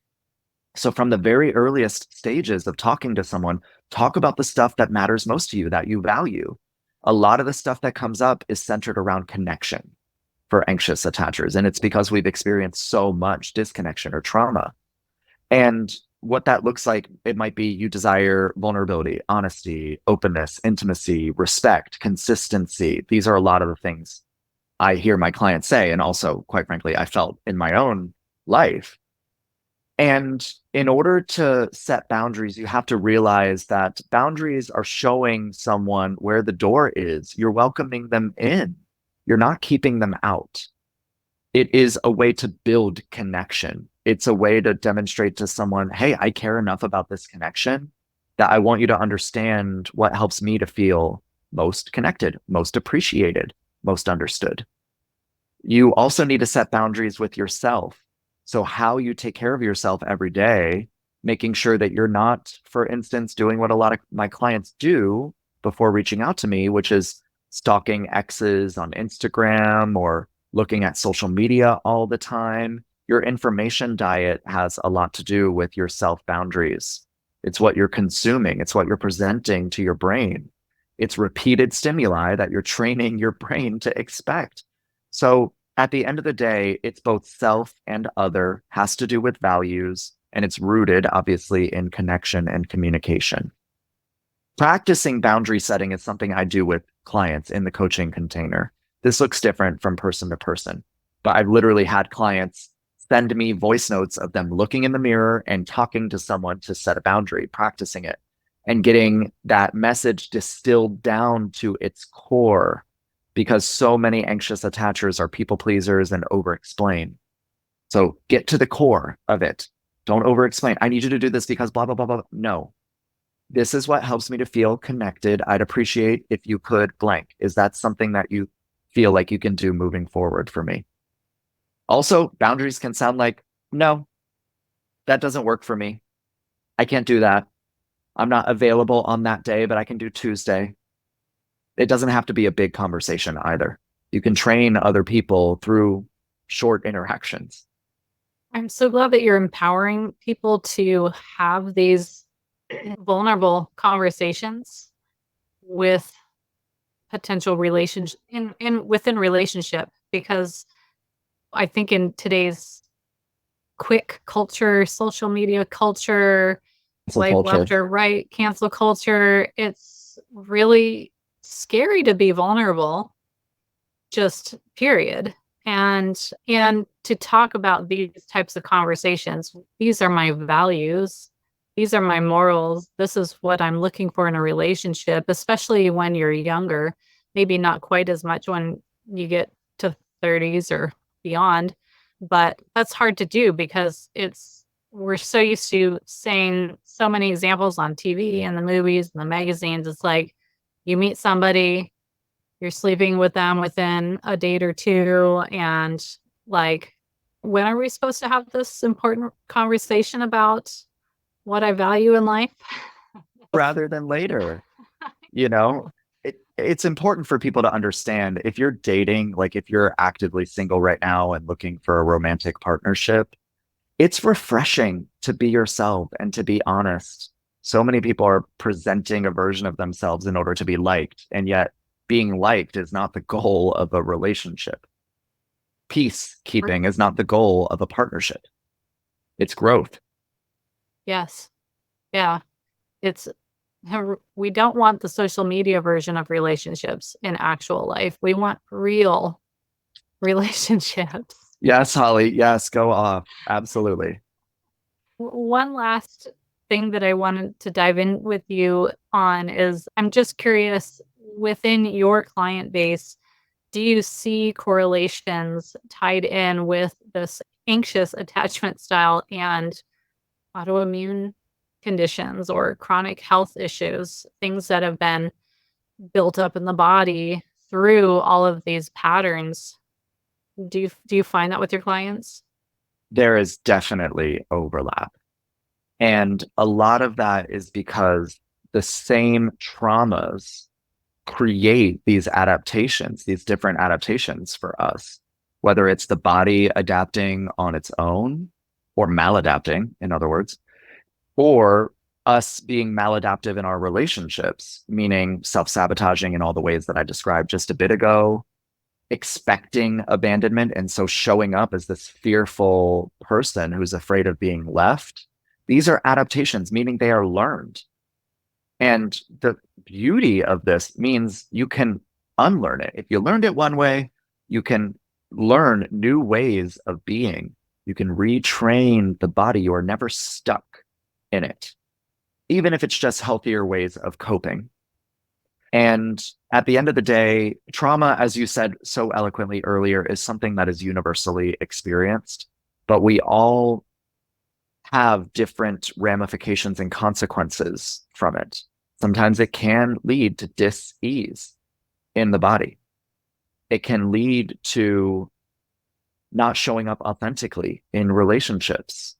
Speaker 2: So from the very earliest stages of talking to someone, talk about the stuff that matters most to you, that you value. A lot of the stuff that comes up is centered around connection for anxious attachers. And it's because we've experienced so much disconnection or trauma. And what that looks like, it might be you desire vulnerability, honesty, openness, intimacy, respect, consistency. These are a lot of the things I hear my clients say, and also, quite frankly, I felt in my own life. And in order to set boundaries, you have to realize that boundaries are showing someone where the door is. You're welcoming them in. You're not keeping them out. It is a way to build connection. It's a way to demonstrate to someone, hey, I care enough about this connection that I want you to understand what helps me to feel most connected, most appreciated, most understood. You also need to set boundaries with yourself. So how you take care of yourself every day, making sure that you're not, for instance, doing what a lot of my clients do before reaching out to me, which is stalking exes on Instagram or looking at social media all the time. Your information diet has a lot to do with your self boundaries. It's what you're consuming. It's what you're presenting to your brain. It's repeated stimuli that you're training your brain to expect. So at the end of the day, it's both self and other, has to do with values, and it's rooted, obviously, in connection and communication. Practicing boundary setting is something I do with clients in the coaching container. This looks different from person to person, but I've literally had clients send me voice notes of them looking in the mirror and talking to someone to set a boundary, practicing it, and getting that message distilled down to its core, because so many anxious attachers are people pleasers and over-explain. So get to the core of it. Don't over-explain. I need you to do this because blah, blah, blah, blah. No. This is what helps me to feel connected. I'd appreciate if you could blank. Is that something that you feel like you can do moving forward for me? Also, boundaries can sound like, no, that doesn't work for me. I can't do that. I'm not available on that day, but I can do Tuesday. It doesn't have to be a big conversation either. You can train other people through short interactions.
Speaker 1: I'm so glad that you're empowering people to have these vulnerable conversations with potential relationship within relationship, because I think in today's quick culture, social media culture,
Speaker 2: Cancel
Speaker 1: swipe
Speaker 2: culture.
Speaker 1: left or right, cancel culture, it's really scary to be vulnerable, just period. And to talk about these types of conversations, these are my values, these are my morals, this is what I'm looking for in a relationship, especially when you're younger, maybe not quite as much when you get to 30s or beyond, but that's hard to do because we're so used to saying so many examples on TV and the movies and the magazines. It's like you meet somebody, you're sleeping with them within a date or two, and like, when are we supposed to have this important conversation about what I value in life?
Speaker 2: Rather than later. You know, it's important for people to understand if you're dating, like if you're actively single right now and looking for a romantic partnership, it's refreshing to be yourself and to be honest. So many people are presenting a version of themselves in order to be liked, and yet being liked is not the goal of a relationship. Peacekeeping is not the goal of a partnership. It's growth.
Speaker 1: Yes. Yeah. It's we don't want the social media version of relationships in actual life. We want real relationships.
Speaker 2: Yes, Holly. Yes, go off. Absolutely.
Speaker 1: One last thing that I wanted to dive in with you on is I'm just curious, within your client base, do you see correlations tied in with this anxious attachment style and autoimmune conditions or chronic health issues, things that have been built up in the body through all of these patterns? Do you find that with your clients?
Speaker 2: There is definitely overlap. And a lot of that is because the same traumas create these adaptations, these different adaptations for us, whether it's the body adapting on its own or maladapting, in other words, or us being maladaptive in our relationships, meaning self-sabotaging in all the ways that I described just a bit ago, expecting abandonment. And so showing up as this fearful person who's afraid of being left. These are adaptations, meaning they are learned. And the beauty of this means you can unlearn it. If you learned it one way, you can learn new ways of being. You can retrain the body. You are never stuck in it, even if it's just healthier ways of coping. And at the end of the day, trauma, as you said so eloquently earlier, is something that is universally experienced, but we all have different ramifications and consequences from it. Sometimes it can lead to dis-ease in the body. It can lead to not showing up authentically in relationships.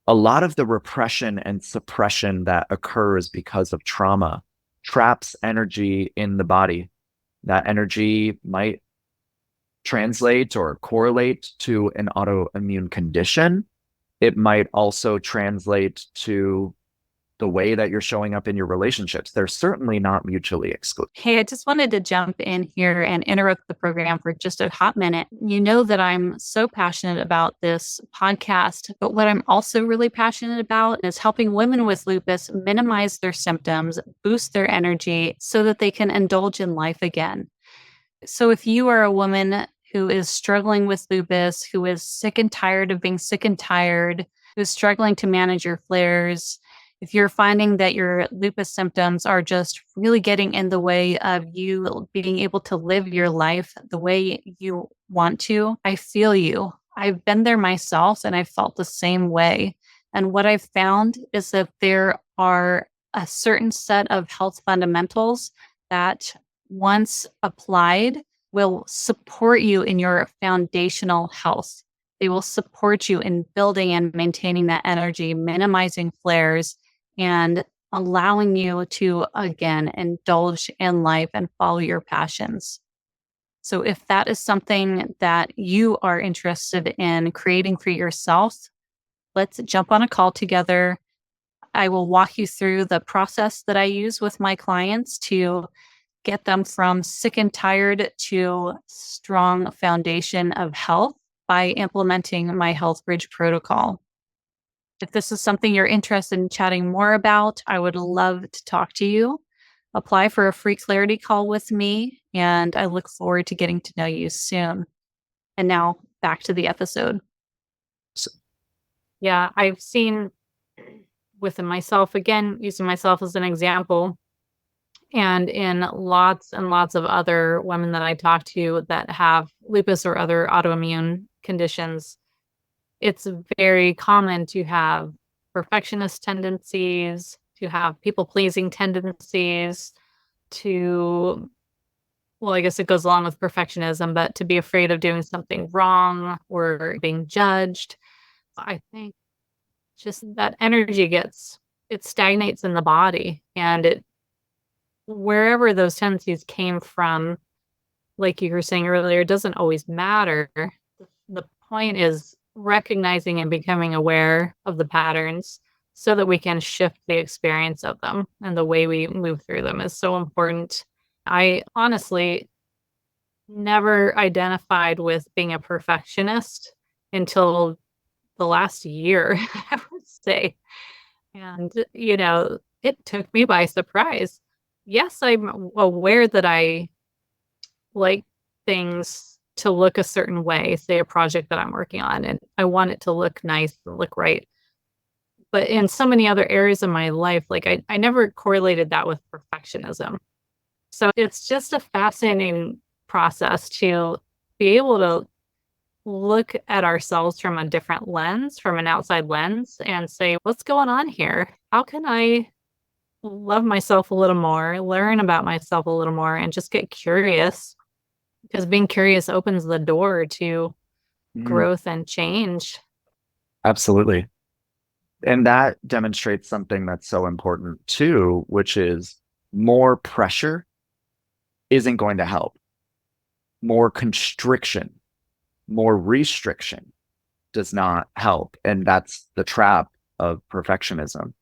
Speaker 2: A lot of the repression and suppression that occurs because of trauma traps energy in the body. That energy might translate or correlate to an autoimmune condition. It might also translate to the way that you're showing up in your relationships. They're certainly not mutually exclusive.
Speaker 3: Hey, I just wanted to jump in here and interrupt the program for just a hot minute. You know that I'm so passionate about this podcast, but what I'm also really passionate about is helping women with lupus minimize their symptoms, boost their energy so that they can indulge in life again. So if you are a woman who is struggling with lupus, who is sick and tired of being sick and tired, who's struggling to manage your flares, if you're finding that your lupus symptoms are just really getting in the way of you being able to live your life the way you want to, I feel you. I've been there myself and I felt the same way. And what I've found is that there are a certain set of health fundamentals that, once applied, will support you in your foundational health. They will support you in building and maintaining that energy, minimizing flares, and allowing you to, again, indulge in life and follow your passions. So if that is something that you are interested in creating for yourself, let's jump on a call together. I will walk you through the process that I use with my clients to get them from sick and tired to strong foundation of health by implementing my Health Bridge protocol. If this is something you're interested in chatting more about, I would love to talk to you. Apply for a free clarity call with me, and I look forward to getting to know you soon. And now back to the episode.
Speaker 1: Yeah, I've seen within myself, again, using myself as an example, and in lots and lots of other women that I talk to that have lupus or other autoimmune conditions, it's very common to have perfectionist tendencies, to have people-pleasing tendencies, to, well, I guess it goes along with perfectionism, but to be afraid of doing something wrong or being judged. I think just that energy it stagnates in the body, and wherever those tendencies came from, like you were saying earlier, it doesn't always matter. The point is recognizing and becoming aware of the patterns so that we can shift the experience of them, and the way we move through them is so important. I honestly never identified with being a perfectionist until the last year, I would say. And, it took me by surprise. Yes, I'm aware that I like things to look a certain way, say a project that I'm working on, and I want it to look nice and look right. But in so many other areas of my life, like I never correlated that with perfectionism. So it's just a fascinating process to be able to look at ourselves from a different lens, from an outside lens, and say, what's going on here? How can I love myself a little more, learn about myself a little more, and just get curious? Because being curious opens the door to
Speaker 2: Mm,
Speaker 1: growth and change.
Speaker 2: absolutely. And that demonstrates something that's so important too, which is more pressure isn't going to help. More constriction, more restriction does not help. And that's the trap of perfectionism.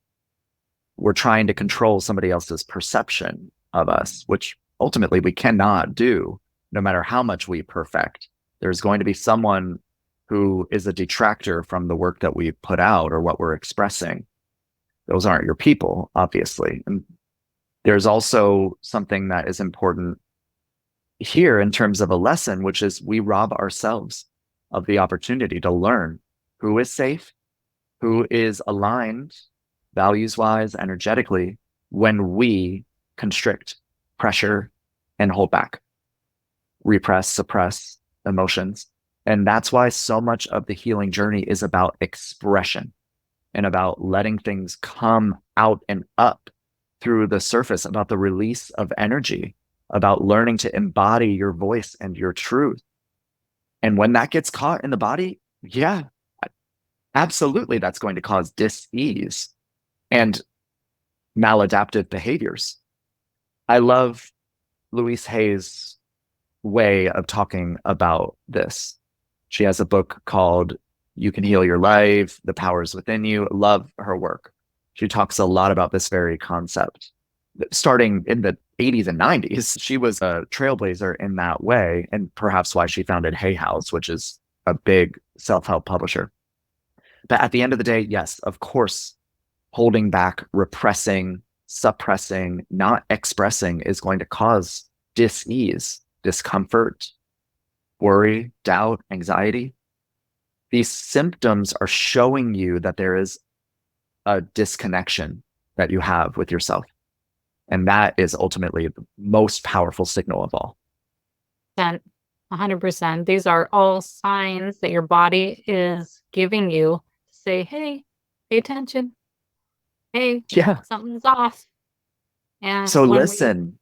Speaker 2: We're trying to control somebody else's perception of us, which ultimately we cannot do no matter how much we perfect. There's going to be someone who is a detractor from the work that we put out or what we're expressing. Those aren't your people, obviously. And there's also something that is important here in terms of a lesson, which is we rob ourselves of the opportunity to learn who is safe, who is aligned values wise, energetically, when we constrict, pressure, and hold back, repress, suppress emotions. And that's why so much of the healing journey is about expression and about letting things come out and up through the surface, about the release of energy, about learning to embody your voice and your truth. And when that gets caught in the body, yeah, absolutely, that's going to cause dis-ease and maladaptive behaviors. I love Louise Hay's way of talking about this. She has a book called You Can Heal Your Life, The Powers Within You. Love her work. She talks a lot about this very concept. Starting in the 80s and 90s, she was a trailblazer in that way, and perhaps why she founded Hay House, which is a big self-help publisher. But at the end of the day, yes, of course, holding back, repressing, suppressing, not expressing is going to cause dis-ease, discomfort, worry, doubt, anxiety. These symptoms are showing you that there is a disconnection that you have with yourself. And that is ultimately the most powerful signal of all.
Speaker 1: 100%. These are all signs that your body is giving you to say, hey, pay attention. Hey,
Speaker 2: Yeah.
Speaker 1: something's off. And
Speaker 2: So listen.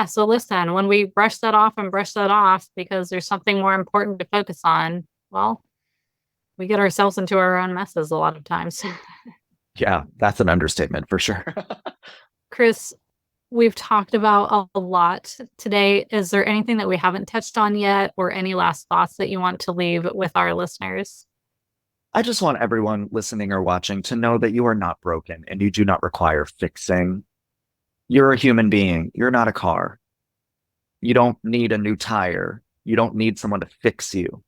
Speaker 1: So listen, when we brush that off because there's something more important to focus on, well, we get ourselves into our own messes a lot of times.
Speaker 2: Yeah, that's an understatement for sure.
Speaker 1: Chris, we've talked about a lot today. Is there anything that we haven't touched on yet, or any last thoughts that you want to leave with our listeners?
Speaker 2: I just want everyone listening or watching to know that you are not broken and you do not require fixing. You're a human being. You're not a car. You don't need a new tire. You don't need someone to fix you.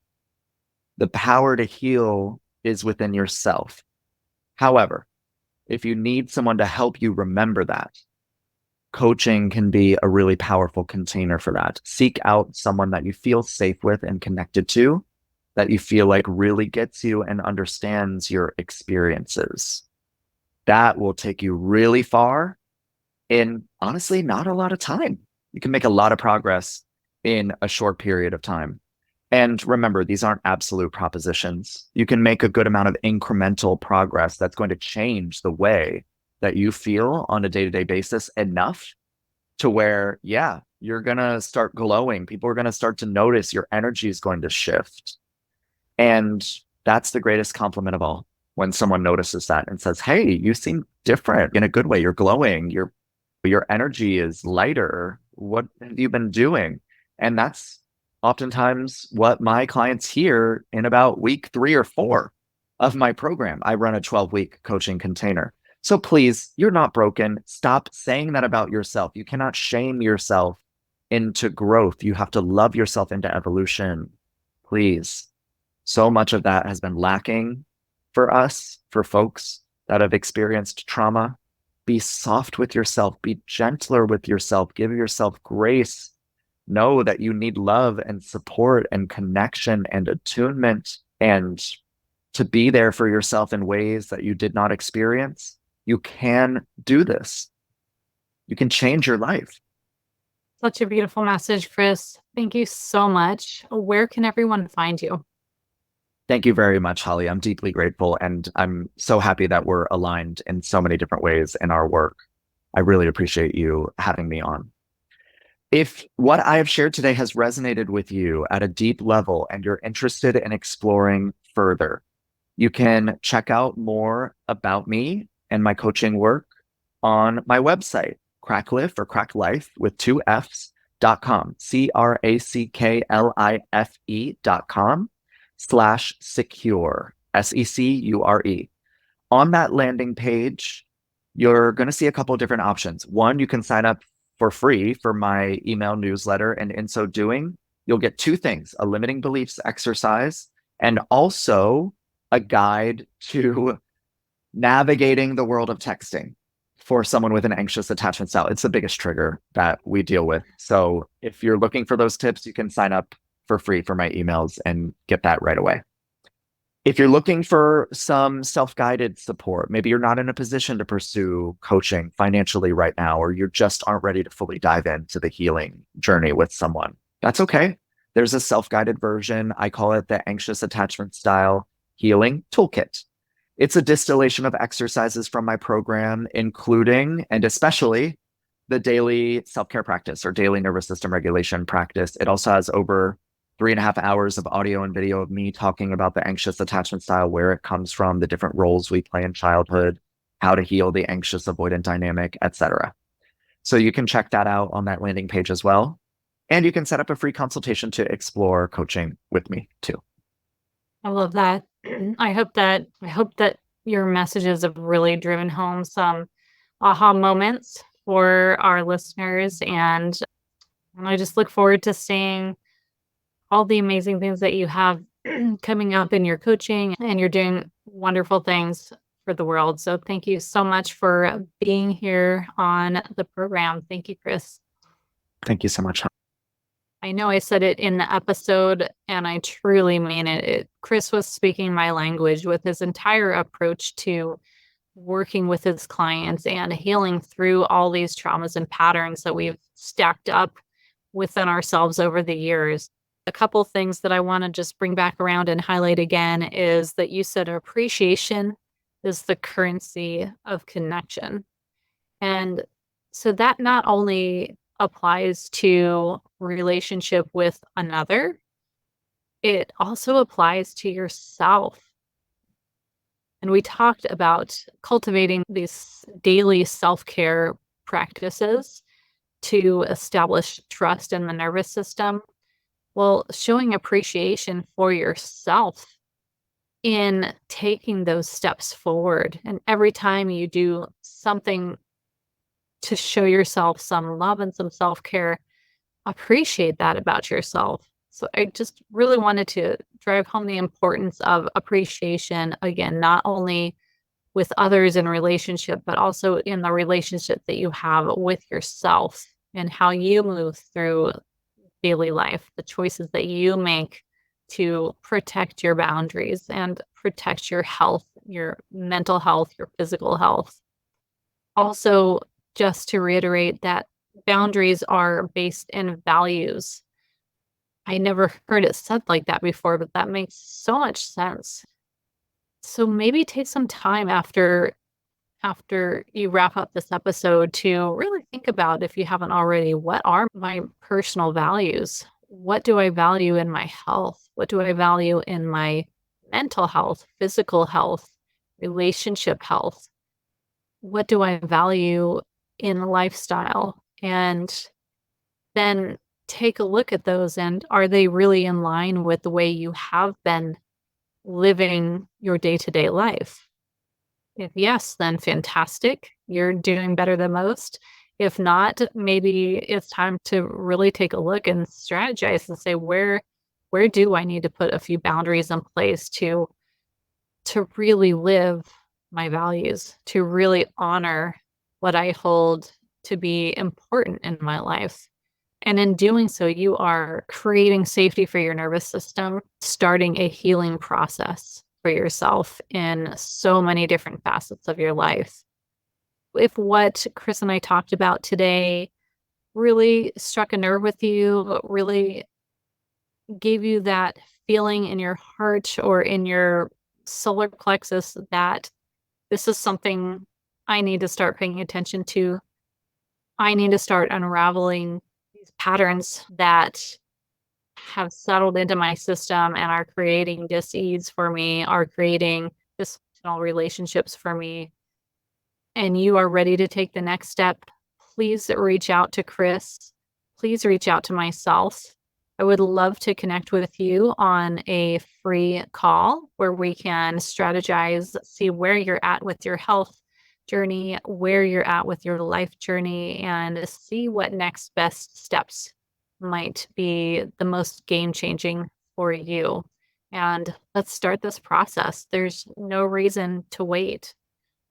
Speaker 2: The power to heal is within yourself. However, if you need someone to help you remember that, coaching can be a really powerful container for that. Seek out someone that you feel safe with and connected to, that you feel like really gets you and understands your experiences. That will take you really far in honestly not a lot of time. You can make a lot of progress in a short period of time. And remember, these aren't absolute propositions. You can make a good amount of incremental progress that's going to change the way that you feel on a day-to-day basis enough to where, yeah, you're going to start glowing. People are going to start to notice your energy is going to shift. And that's the greatest compliment of all. When someone notices that and says, "Hey, you seem different in a good way. You're glowing. Your energy is lighter. What have you been doing?" And that's oftentimes what my clients hear in about week 3 or 4 of my program. I run a 12-week coaching container. So please, you're not broken. Stop saying that about yourself. You cannot shame yourself into growth. You have to love yourself into evolution. Please. So much of that has been lacking for us, for folks that have experienced trauma. Be soft with yourself, be gentler with yourself, give yourself grace. Know that you need love and support and connection and attunement, and to be there for yourself in ways that you did not experience. You can do this. You can change your life.
Speaker 1: Such a beautiful message, Chris. Thank you so much. Where can everyone find you?
Speaker 2: Thank you very much, Holly. I'm deeply grateful, and I'm so happy that we're aligned in so many different ways in our work. I really appreciate you having me on. If what I have shared today has resonated with you at a deep level and you're interested in exploring further, you can check out more about me and my coaching work on my website, Cracklife or Cracklife with 2 Fs.com, CRACKLIFE.com/secure, SECURE. On that landing page, you're going to see a couple of different options. One, you can sign up for free for my email newsletter. And in so doing, you'll get 2 things: a limiting beliefs exercise and also a guide to navigating the world of texting for someone with an anxious attachment style. It's the biggest trigger that we deal with. So if you're looking for those tips, you can sign up for free for my emails and get that right away. If you're looking for some self-guided support, maybe you're not in a position to pursue coaching financially right now, or you just aren't ready to fully dive into the healing journey with someone, that's okay. There's a self-guided version. I call it the Anxious Attachment Style Healing Toolkit. It's a distillation of exercises from my program, including and especially the daily self-care practice or daily nervous system regulation practice. It also has over 3.5 hours of audio and video of me talking about the anxious attachment style, where it comes from, the different roles we play in childhood, how to heal the anxious avoidant dynamic, etc. So you can check that out on that landing page as well. And you can set up a free consultation to explore coaching with me too.
Speaker 1: I love that. I hope that your messages have really driven home some aha moments for our listeners. And I just look forward to seeing all the amazing things that you have coming up in your coaching, and you're doing wonderful things for the world. So thank you so much for being here on the program. Thank you, Chris.
Speaker 2: Thank you so much.
Speaker 1: I know I said it in the episode, and I truly mean it. Chris was speaking my language with his entire approach to working with his clients and healing through all these traumas and patterns that we've stacked up within ourselves over the years. A couple things that I want to just bring back around and highlight again is that you said appreciation is the currency of connection. And so that not only applies to relationship with another, it also applies to yourself. And we talked about cultivating these daily self-care practices to establish trust in the nervous system. Well, showing appreciation for yourself in taking those steps forward. And every time you do something to show yourself some love and some self-care, appreciate that about yourself. So I just really wanted to drive home the importance of appreciation, again, not only with others in relationship, but also in the relationship that you have with yourself and how you move through daily life, the choices that you make to protect your boundaries and protect your health, your mental health, your physical health. Also, just to reiterate that boundaries are based in values. I never heard it said like that before, but that makes so much sense. So maybe take some time after you wrap up this episode to really think about, if you haven't already, what are my personal values? What do I value in my health? What do I value in my mental health, physical health, relationship health? What do I value in lifestyle? And then take a look at those, and are they really in line with the way you have been living your day-to-day life? If yes, then fantastic. You're doing better than most. If not, maybe it's time to really take a look and strategize and say, where do I need to put a few boundaries in place to really live my values, to really honor what I hold to be important in my life. And in doing so, you are creating safety for your nervous system, starting a healing process for yourself in so many different facets of your life. If what Chris and I talked about today really struck a nerve with you, really gave you that feeling in your heart or in your solar plexus that this is something I need to start paying attention to, I need to start unraveling these patterns that have settled into my system and are creating dis-ease for me, are creating dysfunctional relationships for me, and you are ready to take the next step, please reach out to Chris. Please reach out to myself. I would love to connect with you on a free call where we can strategize, see where you're at with your health journey, where you're at with your life journey, and see what next best steps might be the most game-changing for you. And let's start this process. There's no reason to wait.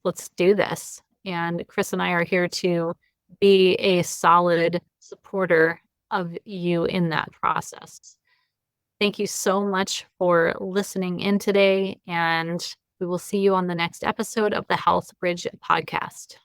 Speaker 1: Let's do this. And Chris and I are here to be a solid supporter of you in that process. Thank you so much for listening in today, and we will see you on the next episode of the Health Bridge podcast.